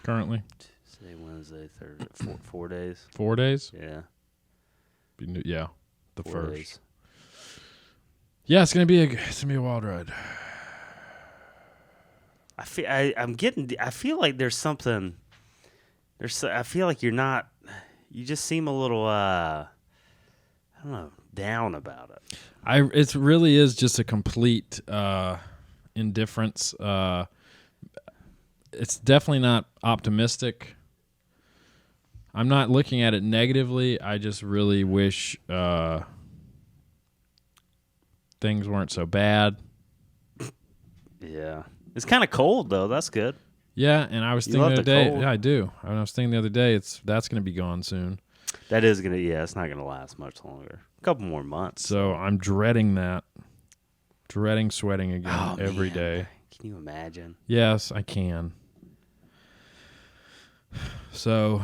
Currently, Tuesday, Wednesday, Thursday, 4 days. 4 days. Yeah, Yeah, the 4 first. days. Yeah, it's gonna be a wild ride. I feel like there's something. I feel like you're not. You just seem a little. I don't know, down about it. It really is just a complete indifference. It's definitely not optimistic. I'm not looking at it negatively. I just really wish things weren't so bad. Yeah, it's kind of cold though. That's good. Yeah, and I was You thinking love the other the day. cold. Yeah, I do. I was thinking the other day. That's going to be gone soon. That is gonna. Yeah, it's not gonna last much longer. A couple more months. So I'm dreading that. Dreading sweating again every man. day. Can you imagine? Yes, I can. So,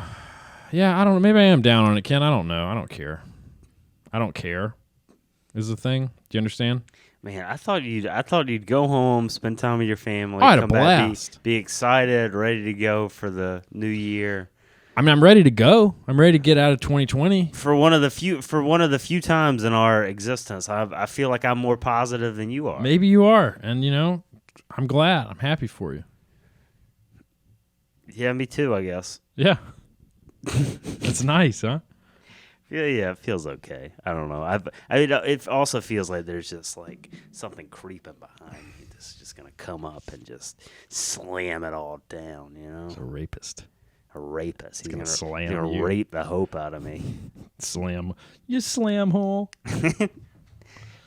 yeah, I don't know. Maybe I am down on it, Ken. I don't know. I don't care. I don't care. Is the thing? Do you understand? Man, I thought you'd go home, spend time with your family, I had a come back, blast. be excited, ready to go for the new year. I mean, I'm ready to go. I'm ready to get out of 2020. For one of the few times in our existence, I feel like I'm more positive than you are. Maybe you are, and I'm glad. I'm happy for you. Yeah, me too, I guess. Yeah, that's nice, huh? Yeah, it feels okay. I don't know. It also feels like there's just like something creeping behind me that's just gonna come up and just slam it all down. It's a rapist. A rapist. He's gonna gonna slam he's gonna you. rape the hope out of me. Slam. You slam hole.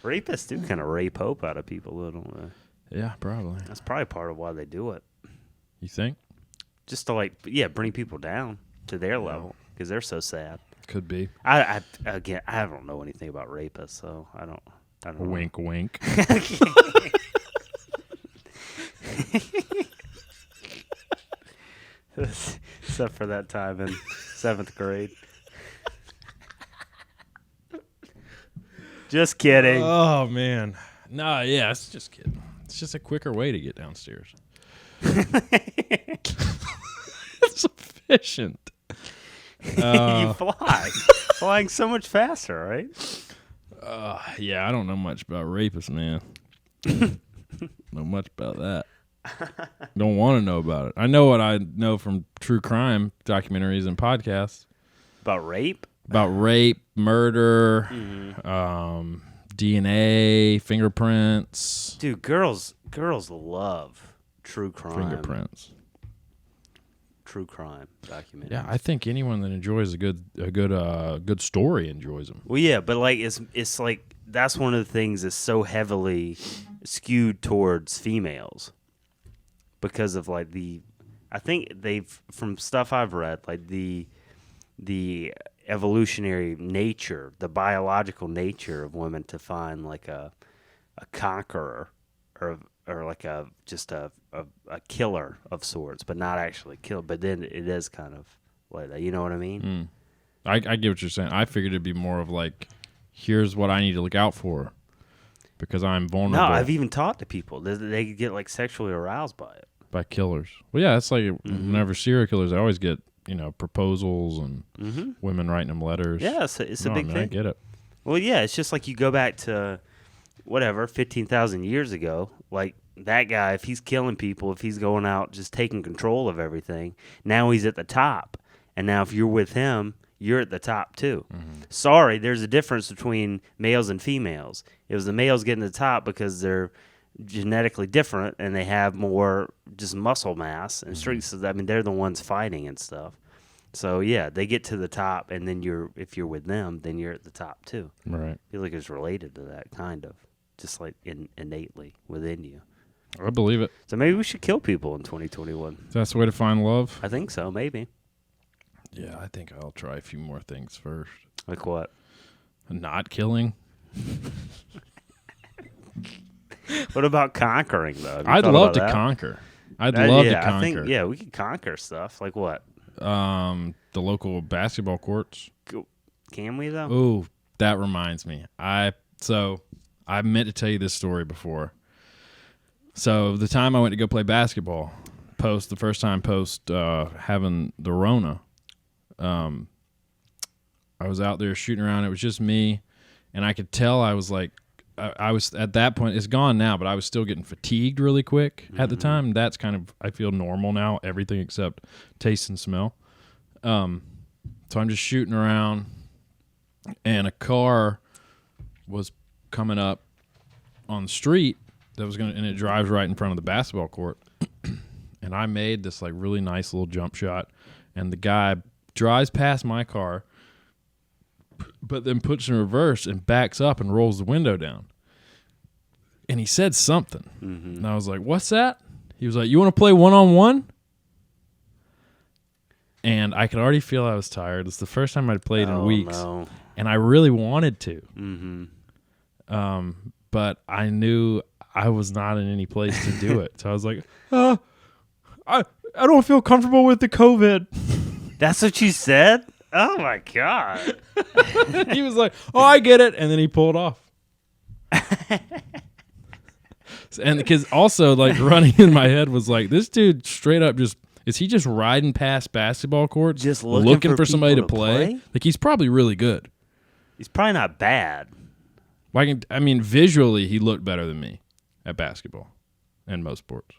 Rapists do kind of rape hope out of people, though, don't they? Yeah, probably. That's probably part of why they do it. You think? Just to bring people down to their level because they're so sad. Could be. I don't know anything about rapists, so I don't know. Wink, wink. Except for that time in 7th grade. Just kidding. Oh man. No, yeah, it's just kidding. It's just a quicker way to get downstairs. It's efficient. You flying so much faster, right? Yeah, I don't know much about rapists, man. Know much about that. Don't want to know about it. I know what I know from true crime documentaries and podcasts About rape? about rape, murder, DNA, fingerprints, Dude, girls love true crime. fingerprints. True crime documentaries. Yeah, I think anyone that enjoys a good story enjoys them. Well, yeah, but like it's like that's one of the things that's so heavily skewed towards females because of like I think they've from stuff I've read like the evolutionary nature, the biological nature of women to find like a conqueror or like a killer of sorts, but not actually kill. But then it is kind of like that. You know what I mean? I get what you're saying. I figured it'd be more of like, here's what I need to look out for because I'm vulnerable. No, I've even talked to people. They get like sexually aroused by it. By killers. Well, yeah, it's like whenever serial killers, I always get proposals and women writing them letters. Yeah, it's a big thing. I get it. Well, yeah, it's just like you go back to whatever 15,000 years ago. Like that guy, if he's killing people, if he's going out just taking control of everything, now he's at the top. And now if you're with him, you're at the top too. Sorry, there's a difference between males and females. It was the males getting the top because they're genetically different and they have more just muscle mass and strength. So, I mean, they're the ones fighting and stuff. So, yeah, they get to the top, and then if you're with them, then you're at the top too. Right. I feel like it's related to that, kind of, just like innately within you. I believe it. So maybe we should kill people in 2021. That's the way to find love. I think so, maybe. Yeah, I think I'll try a few more things first. Like what? Not killing. What about conquering, though? Have you I'd thought love about to that? conquer. I'd love to I conquer. think, yeah, we could conquer stuff. Like what? The local basketball courts. Can we, though? Oh, that reminds me. I meant to tell you this story before. So the time I went to go play basketball, the first time having the Rona, I was out there shooting around. It was just me, and I could tell I was like, I was at that point. It's gone now, but I was still getting fatigued really quick at the time. That's kind of, I feel normal now. Everything except taste and smell. So I'm just shooting around, and a car was coming up on the street and it drives right in front of the basketball court. And I made this like really nice little jump shot, and the guy drives past my car, but then puts in reverse and backs up and rolls the window down. And he said something. And I was like, what's that? He was like, you want to play one-on-one? And I could already feel I was tired. It's the first time I'd played in weeks. No. And I really wanted to. But I knew I was not in any place to do it. So I was like, I don't feel comfortable with the COVID. That's what you said? Oh, my God. He was like, oh, I get it. And then he pulled off. And because also, like, running in my head was like, this dude straight up is he just riding past basketball courts? Just looking for somebody to people play? Like, he's probably really good. He's probably not bad. I mean, visually, he looked better than me at basketball and most sports.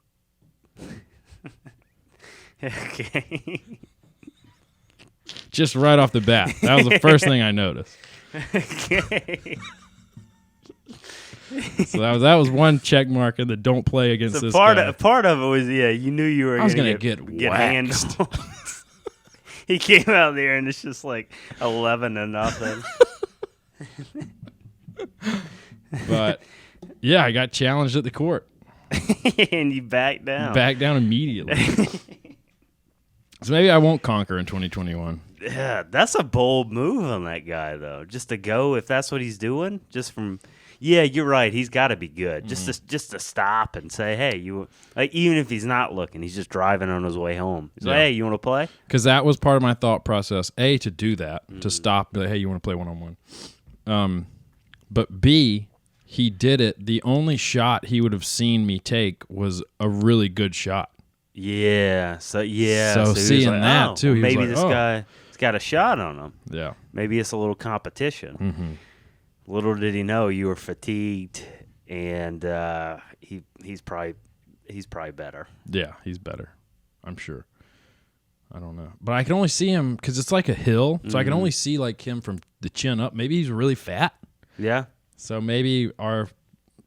Okay. Just right off the bat. That was the first thing I noticed. Okay. So that was one check mark in the don't play against So this part guy. of it was, you knew you were I was going gonna to get waxed. handled. He came out there and it's just like 11-0. But yeah, I got challenged at the court. And you backed down. Back down immediately. So maybe I won't conquer in 2021. Yeah, that's a bold move on that guy, though. Just to go, if that's what he's doing, just from, you're right. He's got to be good. Just to stop and say, hey, even if he's not looking, he's just driving on his way home. He's like, hey, you want to play? Because that was part of my thought process. A, to do that, to stop, be like, hey, you want to play one-on-one? But B, he did it. The only shot he would have seen me take was a really good shot. Yeah. So So seeing like, that, too, he was maybe like, this guy's got a shot on him. Yeah. Maybe it's a little competition. Little did he know you were fatigued, and he's probably better. Yeah, he's better. I'm sure. I don't know. But I can only see him because it's like a hill, so I can only see like him from the chin up. Maybe he's really fat. Yeah. So maybe our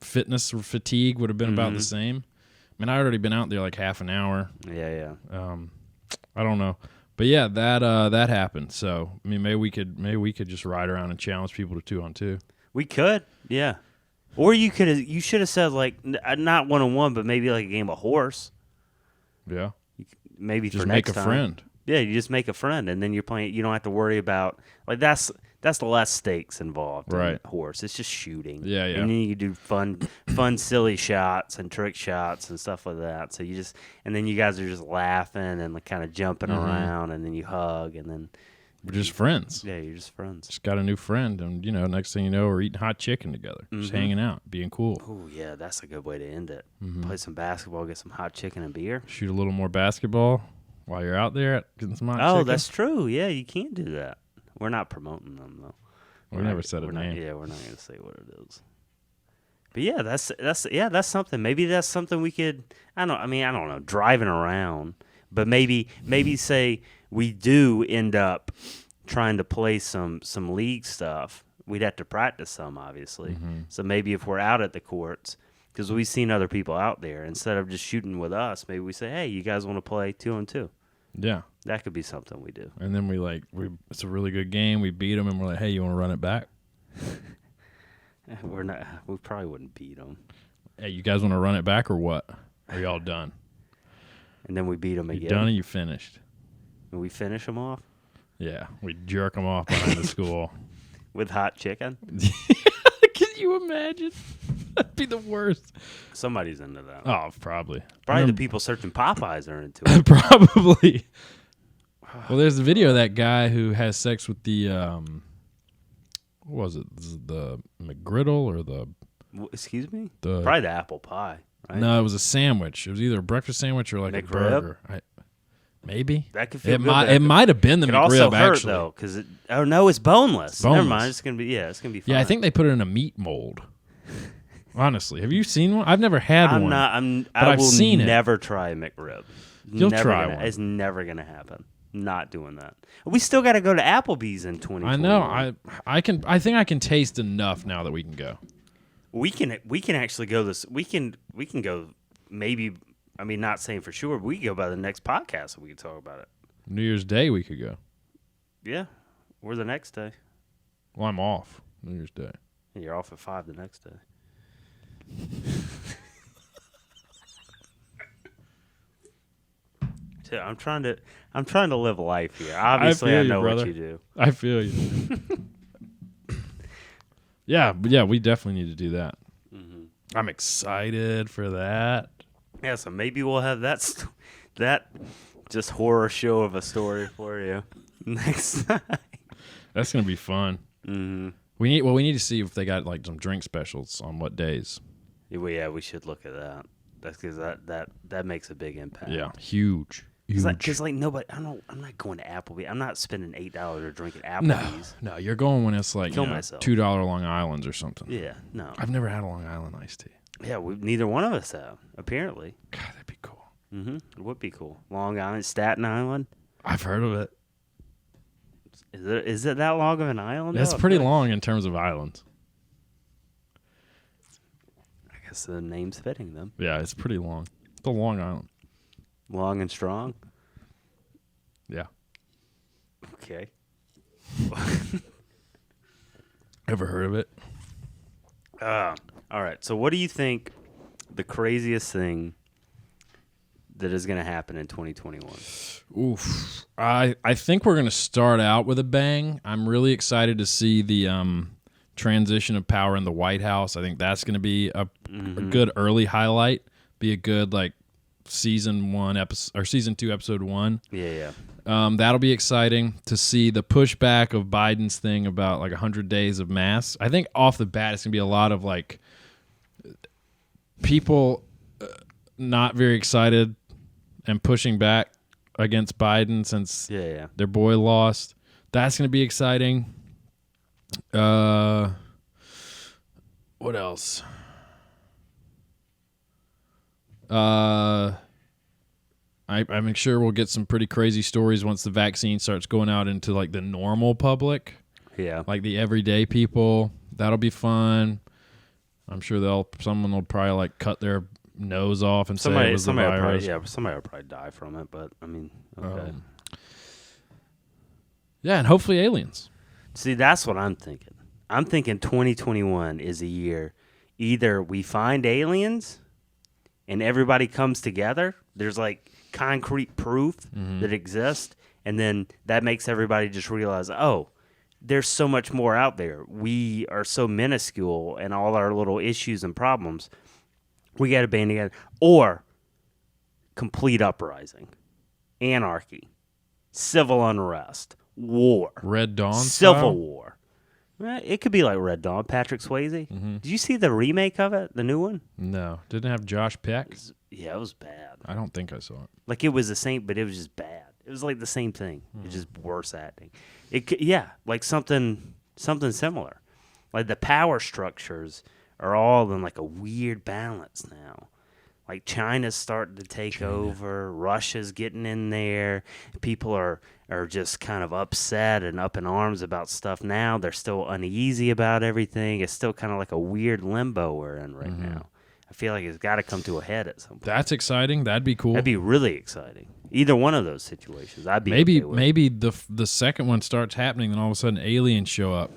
fitness or fatigue would have been about the same. I mean, I already been out there like half an hour. Yeah. I don't know. But yeah, that happened. So I mean, maybe we could just ride around and challenge people to 2-on-2. We could, yeah. Or you should have said like not 1-on-1, but maybe like a game of horse. Yeah. Maybe Just for make next a time. friend. Yeah, you just make a friend, and then you're playing. You don't have to worry about like that's the less stakes involved. Right. In horse, it's just shooting. Yeah. And then you do fun, silly shots and trick shots and stuff like that. So and then you guys are just laughing and like kind of jumping around, and then you hug, and then We're just friends. yeah, you're just friends. Just got a new friend, and next thing you know, we're eating hot chicken together, just hanging out, being cool. Oh yeah, that's a good way to end it. Play some basketball, get some hot chicken and beer. Shoot a little more basketball while you're out there getting some hot Oh, chicken. that's true. Yeah, you can't do that. We're not promoting them though. We never said a we're name. We're not going to say what it is. But yeah, that's something. Maybe that's something we could. I don't know. Driving around, but maybe say we do end up trying to play some league stuff, we'd have to practice some, obviously. Mm-hmm. So maybe if we're out at the courts, because we've seen other people out there, instead of just shooting with us, maybe we say, hey, you guys want to play 2-on-2? Yeah. That could be something we do. And then it's a really good game. We beat them, and we're like, hey, you want to run it back? We probably wouldn't beat them. Hey, you guys want to run it back or what? Are y'all done? And then we beat them You again. done or you finished? And we finish them off Yeah, we jerk them off behind the school. with hot chicken. Can you imagine? That'd be the worst. Somebody's into that. Oh, probably. Probably I the remem- people searching Popeyes are into it. Probably. Well, there's the video of that guy who has sex with the what was it? The McGriddle or the Excuse me? the Probably the apple pie, right? No, it was a sandwich. It was either a breakfast sandwich or like a McRib? burger. Maybe That could feel it good. might but it might have been the could McRib also hurt actually. though, because no, it's boneless. Never Boneless. mind. It's gonna be it's gonna be fine. Yeah, I think they put it in a meat mold. Honestly, have you seen one? I've never had I'm one. not. but I I've will seen it. never try a McRib. You'll Never try gonna- one. It's never gonna happen. Not doing that. We still got to go to Applebee's in 2020. I know. I think I can taste enough now that we can go. We can actually go this. We can go. Maybe. I mean, not saying for sure. But we can go by the next podcast and we can talk about it. New Year's Day we could go. Yeah, or the next day. Well, I'm off New Year's Day. And you're off at 5 the next day. So I'm trying to live life here. Obviously, I feel you, know brother. what you do. I feel you. Yeah, we definitely need to do that. Mm-hmm. I'm excited for that. Yeah, so maybe we'll have that just horror show of a story for you next time. That's gonna be fun. Mm-hmm. We need to see if they got like some drink specials on what days. Yeah, we should look at that. That's because that makes a big impact. Yeah, huge. Because like nobody, I'm not going to Applebee's. I'm not spending $8 to drink at Applebee's. No, you're going when it's like Kill myself. $2 Long Islands or something. Yeah, no. I've never had a Long Island iced tea. Yeah, neither one of us have, apparently. God, that'd be cool. Mm-hmm. It would be cool. Long Island, Staten Island. I've heard of it. Is it that long of an island? It's though? I pretty feel like- long in terms of islands. I guess the name's fitting them. Yeah, it's pretty long. It's a Long Island. Long and strong. Yeah. Okay. Ever heard of it? All right. So, what do you think the craziest thing that is going to happen in 2021? Oof. I think we're going to start out with a bang. I'm really excited to see the transition of power in the White House. I think that's going to be a good early highlight. Be a good like season 1 episode or season 2 episode 1. Yeah. That'll be exciting to see the pushback of Biden's thing about like 100 days of masks. I think off the bat it's going to be a lot of like people not very excited and pushing back against Biden since Yeah. their boy lost. That's going to be exciting. What else? I'm sure we'll get some pretty crazy stories once the vaccine starts going out into like the normal public, Yeah. like the everyday people. That'll be fun. I'm sure someone will probably like cut their nose off and say it was the Somebody virus. somebody will probably die from it, but I mean, okay. Yeah, and hopefully aliens. See, that's what I'm thinking. I'm thinking 2021 is a year either we find aliens and everybody comes together. There's like concrete proof that exists, and then that makes everybody just realize, oh, there's so much more out there. We are so minuscule and all our little issues and problems. We got to band together. Or complete uprising, anarchy, civil unrest, war, Red Dawn civil style? war. It could be like Red Dawn. Patrick Swayze. Did you see the remake of it, the new one? No, didn't have Josh Peck. Yeah, it was bad. I don't think I saw it. Like it was the same, but it was just bad. It was like the same thing. It's just worse acting. Like something similar. Like the power structures are all in like a weird balance now. Like China's starting to take over. Russia's getting in there. People are just kind of upset and up in arms about stuff now. They're still uneasy about everything. It's still kind of like a weird limbo we're in right now. I feel like it's got to come to a head at some point. That's exciting. That'd be cool. That'd be really exciting. Either one of those situations, I'd be maybe okay with. maybe the second one starts happening, then all of a sudden aliens show up,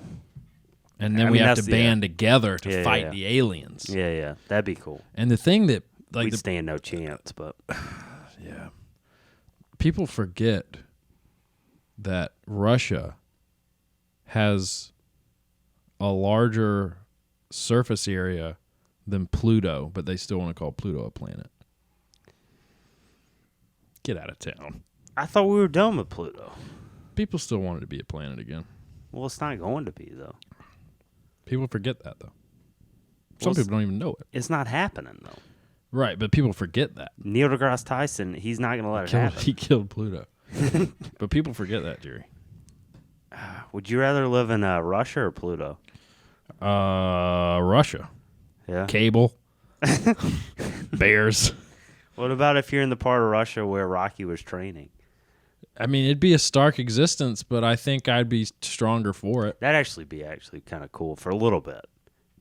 and then we have to band together to fight the aliens. Yeah, that'd be cool. And the thing that We'd stand no chance, but yeah, people forget that Russia has a larger surface area than Pluto, but they still want to call Pluto a planet. Get out of town. I thought we were done with Pluto. People still want it to be a planet again. Well, it's not going to be, though. People forget that, though. Some people don't even know it. It's not happening, though. Right, but people forget that. Neil deGrasse Tyson, he's not going to let it happen. He killed Pluto. But people forget that, Jerry. Would you rather live in Russia or Pluto? Russia. Yeah. Cable. Bears. What about if you're in the part of Russia where Rocky was training? I mean, it'd be a stark existence, but I think I'd be stronger for it. That'd actually be kind of cool for a little bit.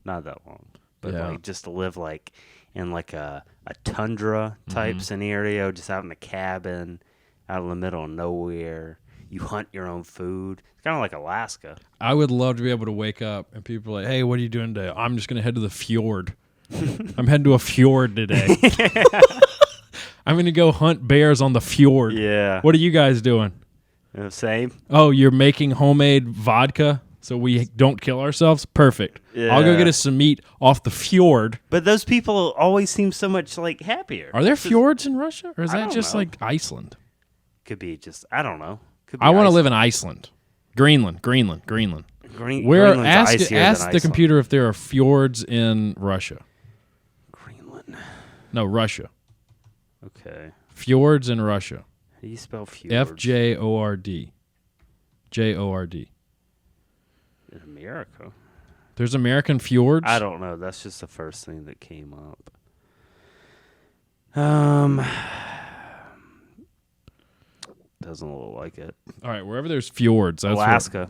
Not that long. But like just to live like in like a tundra type scenario, just out in a cabin, out in the middle of nowhere. You hunt your own food. It's kind of like Alaska. I would love to be able to wake up and people are like, hey, what are you doing today? I'm just going to head to the fjord. I'm heading to a fjord today. I'm going to go hunt bears on the fjord. Yeah. What are you guys doing? Same. Oh, you're making homemade vodka so we don't kill ourselves? Perfect. Yeah. I'll go get us some meat off the fjord. But those people always seem so much like happier. Are there fjords in Russia? Or is I that don't just know. like Iceland? Could be just, I don't know. Could be I want to Iceland. live in Iceland. Greenland. Greenland's Ask icier than the Iceland. computer if there are fjords in Russia. Greenland. No, Russia. Okay. Fjords in Russia. How do you spell fjords? FJORD. JORD. In America? There's American fjords? I don't know. That's just the first thing that came up. Doesn't look like it. All right, wherever there's fjords. That's Alaska.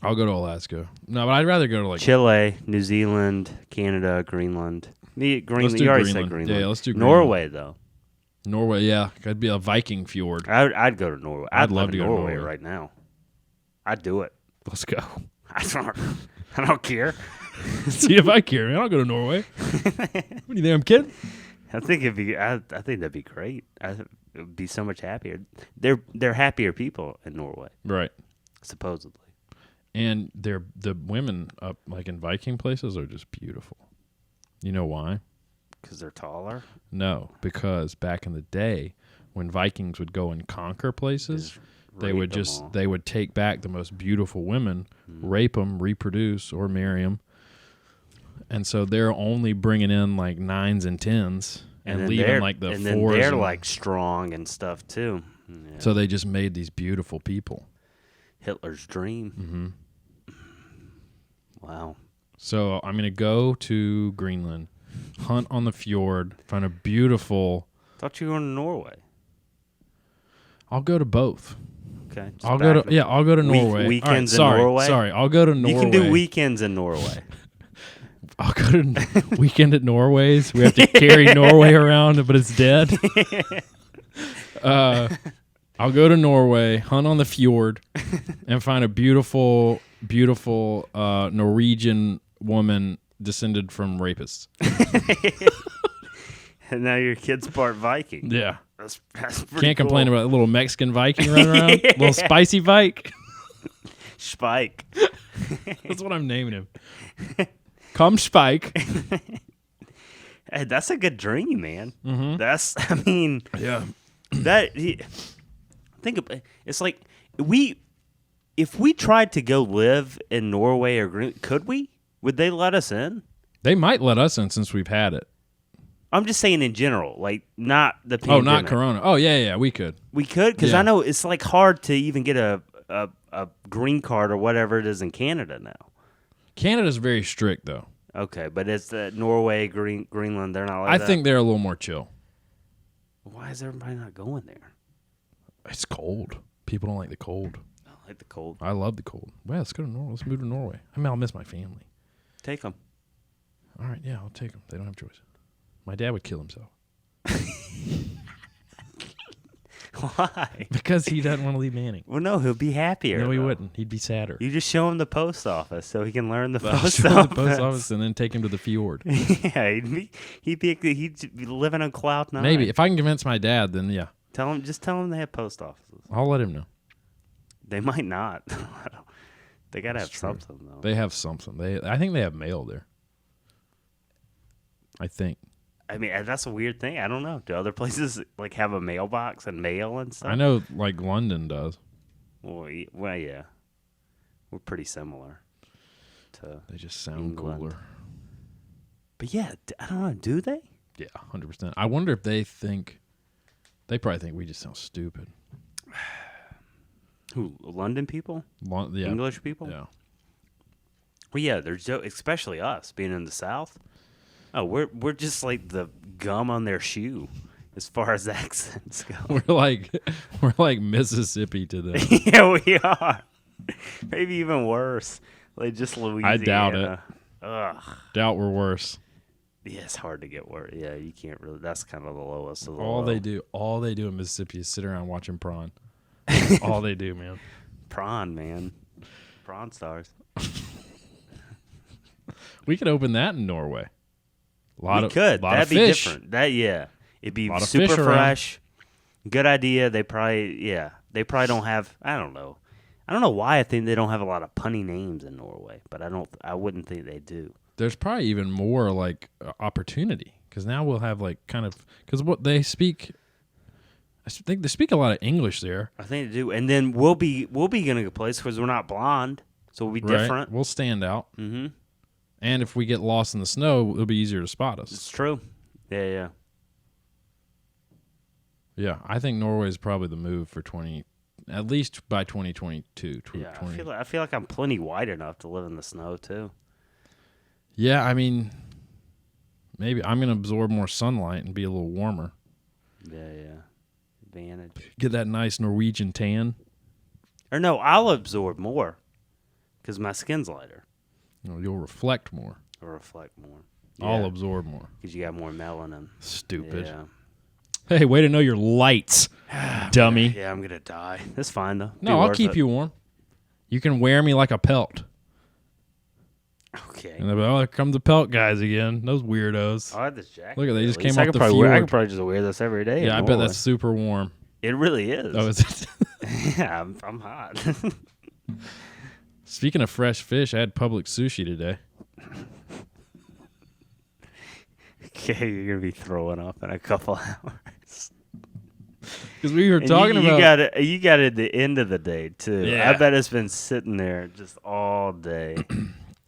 I'll go to Alaska. No, but I'd rather go to like Chile, New Zealand, Canada, Greenland. Let's do You already Greenland. said Greenland. Yeah, let's do Greenland. Norway, though. Norway, yeah. Could be a Viking fjord. I'd go to Norway. I'd love love to to go to Norway Norway. right now. I'd do it. Let's go. I don't care. See if I care, man. I'll go to Norway. What do you think I'm kidding? I think I think that'd be great. It would be so much happier. They're happier people in Norway, Right. supposedly. And the women up like in Viking places are just beautiful. You know why? Because they're taller. No, because back in the day when Vikings would go and conquer places, they would they would take back the most beautiful women, rape them, reproduce, or marry them. And so they're only bringing in like 9s and 10s and leaving like the 4s. And then they're like strong and stuff too. Yeah. So they just made these beautiful people. Hitler's dream. Wow. So I'm going to go to Greenland, hunt on the fjord, find a beautiful... Thought you were going to Norway. I'll go to both. Okay. I'll go to Norway. Weekends All right, in Norway? Sorry, I'll go to Norway. You can do weekends in Norway. I'll go to weekend at Norway's. We have to carry Norway around, but it's dead. I'll go to Norway, hunt on the fjord, and find a beautiful Norwegian woman descended from rapists. And now your kid's part Viking. Yeah. That's pretty Can't cool. complain about a little Mexican Viking running around. Little spicy Vike. Spike. That's what I'm naming him. Come Spike. Hey, that's a good dream, man. Mm-hmm. Yeah. Think about it's like if we tried to go live in Norway or Greenland, could we? Would they let us in? They might let us in since we've had it. I'm just saying in general, like not the pandemic. Oh, not Corona. Oh, yeah, we could. We could because Yeah. I know it's like hard to even get a green card or whatever it is in Canada now. Canada's very strict, though. Okay, but it's Norway, Greenland. They're not like I that. think they're a little more chill. Why is everybody not going there? It's cold. People don't like the cold. I like the cold. I love the cold. Well, let's go to Norway. Let's move to Norway. I mean, I'll miss my family. Take them. All right, yeah, I'll take them. They don't have a choice. My dad would kill himself. Why? Because he doesn't want to leave Manning. Well, no, he'll be happier. No, he though. wouldn't. He'd be sadder. You just show him the post office so he can learn the I'll post show him office. the post office and then take him to the fjord. Yeah, he'd be living on cloud nine. Maybe. If I can convince my dad, then yeah. Tell him they have post offices. I'll let him know. They might not. They gotta That's have true. something though. They have something. I think they have mail there. I think. I mean, that's a weird thing. I don't know. Do other places like have a mailbox and mail and stuff? I know, like London does. Well, yeah. We're pretty similar to. They just sound England. cooler. But yeah, I don't know. Do they? Yeah, 100%. I wonder if they think. They probably think we just sound stupid. Who? London people? Yeah. English people? Yeah. Well, yeah. There's especially us being in the South. Oh, we're just like the gum on their shoe, as far as accents go. We're like Mississippi to them. Yeah, we are. Maybe even worse. Like just Louisiana. I doubt it. Ugh. Doubt we're worse. Yeah, it's hard to get worse. Yeah, you can't really. That's kind of the lowest of the All low. they do in Mississippi is sit around watching prawn. All they do, man. Prawn, man. Prawn stars. We could open that in Norway. Lot That'd of be fish. different. It'd be Lot of super fish around. fresh. Good idea. They probably don't have. I don't know why I think they don't have a lot of punny names in Norway, but I wouldn't think they do. There's probably even more like opportunity because now we'll have like kind of because what they speak. I think they speak a lot of English there. I think they do, and then we'll be getting a place because we're not blonde, so we'll be Right? different. We'll stand out. Mm-hmm. And if we get lost in the snow, it'll be easier to spot us. It's true. Yeah. Yeah, I think Norway is probably the move for at least by 2022. Yeah, I feel like I'm plenty white enough to live in the snow too. Yeah, I mean, maybe I'm gonna absorb more sunlight and be a little warmer. Yeah. Advantage. Get that nice Norwegian tan. Or no, I'll absorb more because my skin's lighter. You'll reflect more. Or reflect more. I'll absorb more. Because you got more melanin. Stupid. Yeah. Hey, way to know your lights, dummy. Yeah, I'm gonna die. That's fine though. No, I'll keep you warm. You can wear me like a pelt. Okay. And they'll be, oh, here come the pelt guys again. Those weirdos. I have this jacket. Look at they just At least came I off could the probably I fjord. could probably just wear this every day. Yeah, in I bet Norway. that's super warm. It really is. Oh, is it? Yeah, I'm hot. Speaking of fresh fish, I had public sushi today. Okay, you're gonna be throwing up in a couple hours. Because we were And talking you about. got it. You got it at the end of the day too. Yeah. I bet it's been sitting there just all day.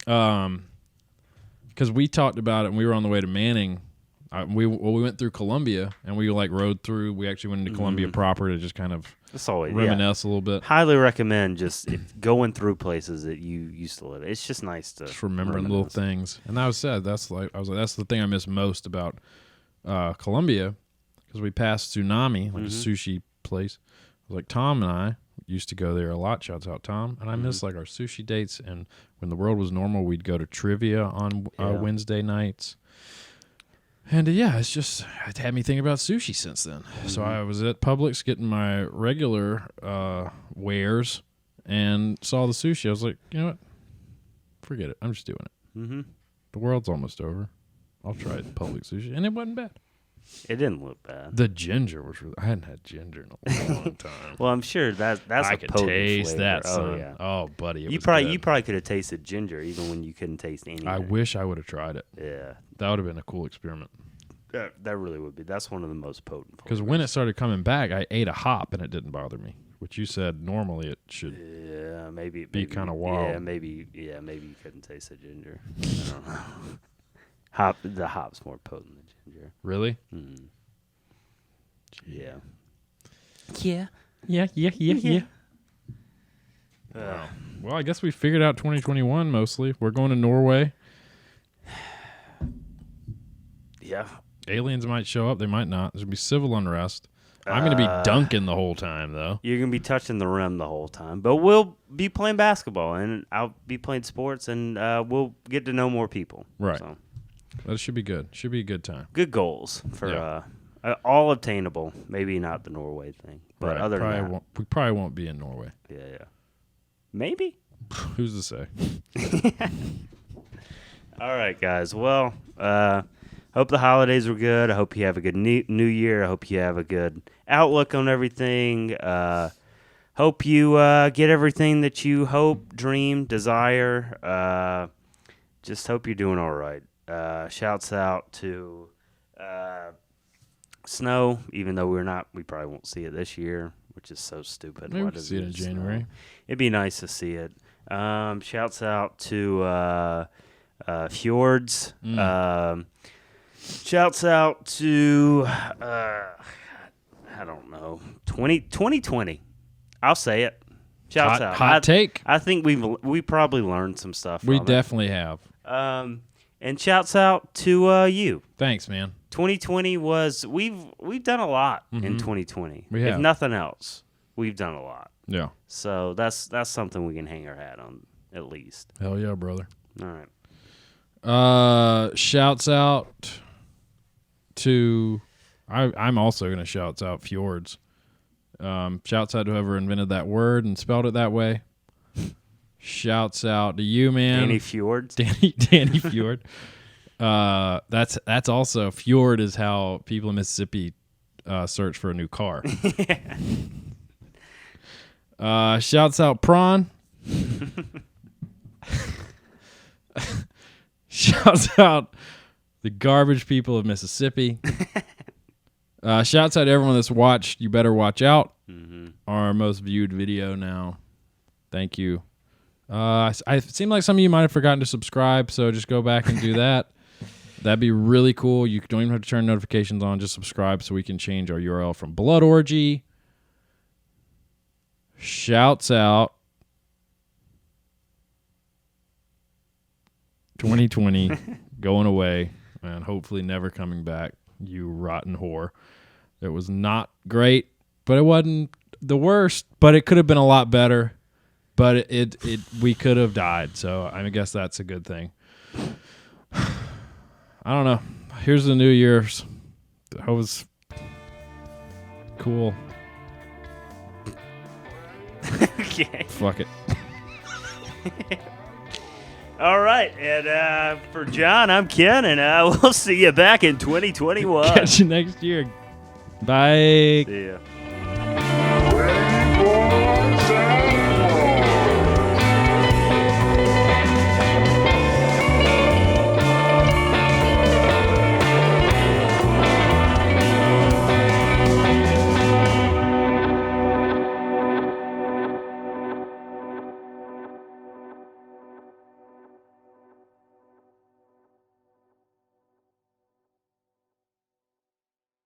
Because we talked about it and we were on the way to Manning. We went through Columbia and we like rode through. We actually went into Columbia proper to just kind of It's always reminisce a little bit. Highly recommend just going through places that you used to live. It's just nice to Just remembering little reminisce. things. And I was sad. That's the thing I miss most about Columbia because we passed Tsunami, like a sushi place. Like Tom and I used to go there a lot. Shouts out Tom. And I miss like our sushi dates. And when the world was normal, we'd go to trivia on Wednesday nights. And it's just it had me thinking about sushi since then. So I was at Publix getting my regular wares and saw the sushi. I was like, you know what? Forget it. I'm just doing it. Mm-hmm. The world's almost over. I'll try Publix sushi, and it wasn't bad. It didn't look bad. The ginger was really. I hadn't had ginger in a long time. Well, I'm sure that's I a could potent taste flavor. that, son. Oh yeah. Oh, buddy, it You was probably good. could have tasted ginger even when you couldn't taste anything. I wish I would have tried it. Yeah. That would have been a cool experiment. That really would be. That's one of the most potent. Because when it started coming back, I ate a hop and it didn't bother me. Which you said normally it should. Yeah, maybe kinda wild. Yeah, maybe you couldn't taste the ginger. I don't know. The hop's more potent than ginger. Really? Mm. Yeah. Yeah. Wow. Well, I guess we figured out 2021 mostly. We're going to Norway. Yeah. Aliens might show up. They might not. There's going to be civil unrest. I'm going to be dunking the whole time, though. You're going to be touching the rim the whole time. But we'll be playing basketball, and I'll be playing sports, and we'll get to know more people. Right. So. That should be good. Should be a good time. Good goals for all obtainable. Maybe not the Norway thing, but other than that. We probably won't be in Norway. Yeah. Maybe. Who's to say? All right, guys. Well, hope the holidays were good. I hope you have a good new year. I hope you have a good outlook on everything. Hope you get everything that you hope, dream, desire. Just hope you're doing all right. Shouts out to snow, even though we probably won't see it this year, which is so stupid. Maybe we can see it in January. It'd be nice to see it. Shouts out to Fjords. Shouts out to I don't know, 2020. I'll say it. Shouts out. Hot take. I think we probably learned some stuff. We from definitely have. And shouts out to you. Thanks, man. 2020 was we've done a lot in 2020. We have. If nothing else, we've done a lot. Yeah. So that's something we can hang our hat on at least. Hell yeah, brother. All right. Shouts out to I'm also gonna shouts out Fjords. Shouts out to whoever invented that word and spelled it that way. Shouts out to you, man. Danny Fjords. Danny Fjord. That's also Fjord is how people in Mississippi search for a new car. Shouts out Prawn. Shouts out the garbage people of Mississippi. Shouts out to everyone that's watched You Better Watch Out, our most viewed video now. Thank you. It seemed like some of you might have forgotten to subscribe, so just go back and do that. That'd be really cool. You don't even have to turn notifications on. Just subscribe so we can change our URL from Blood Orgy. Shouts out 2020 going away and hopefully never coming back, you rotten whore. It was not great, but it wasn't the worst, but it could have been a lot better. But we could have died, so I guess that's a good thing. I don't know. Here's the New Year's. That was cool. Okay. Fuck it. All right, and for John, I'm Ken, and we'll see you back in 2021. Catch you next year. Bye. See ya.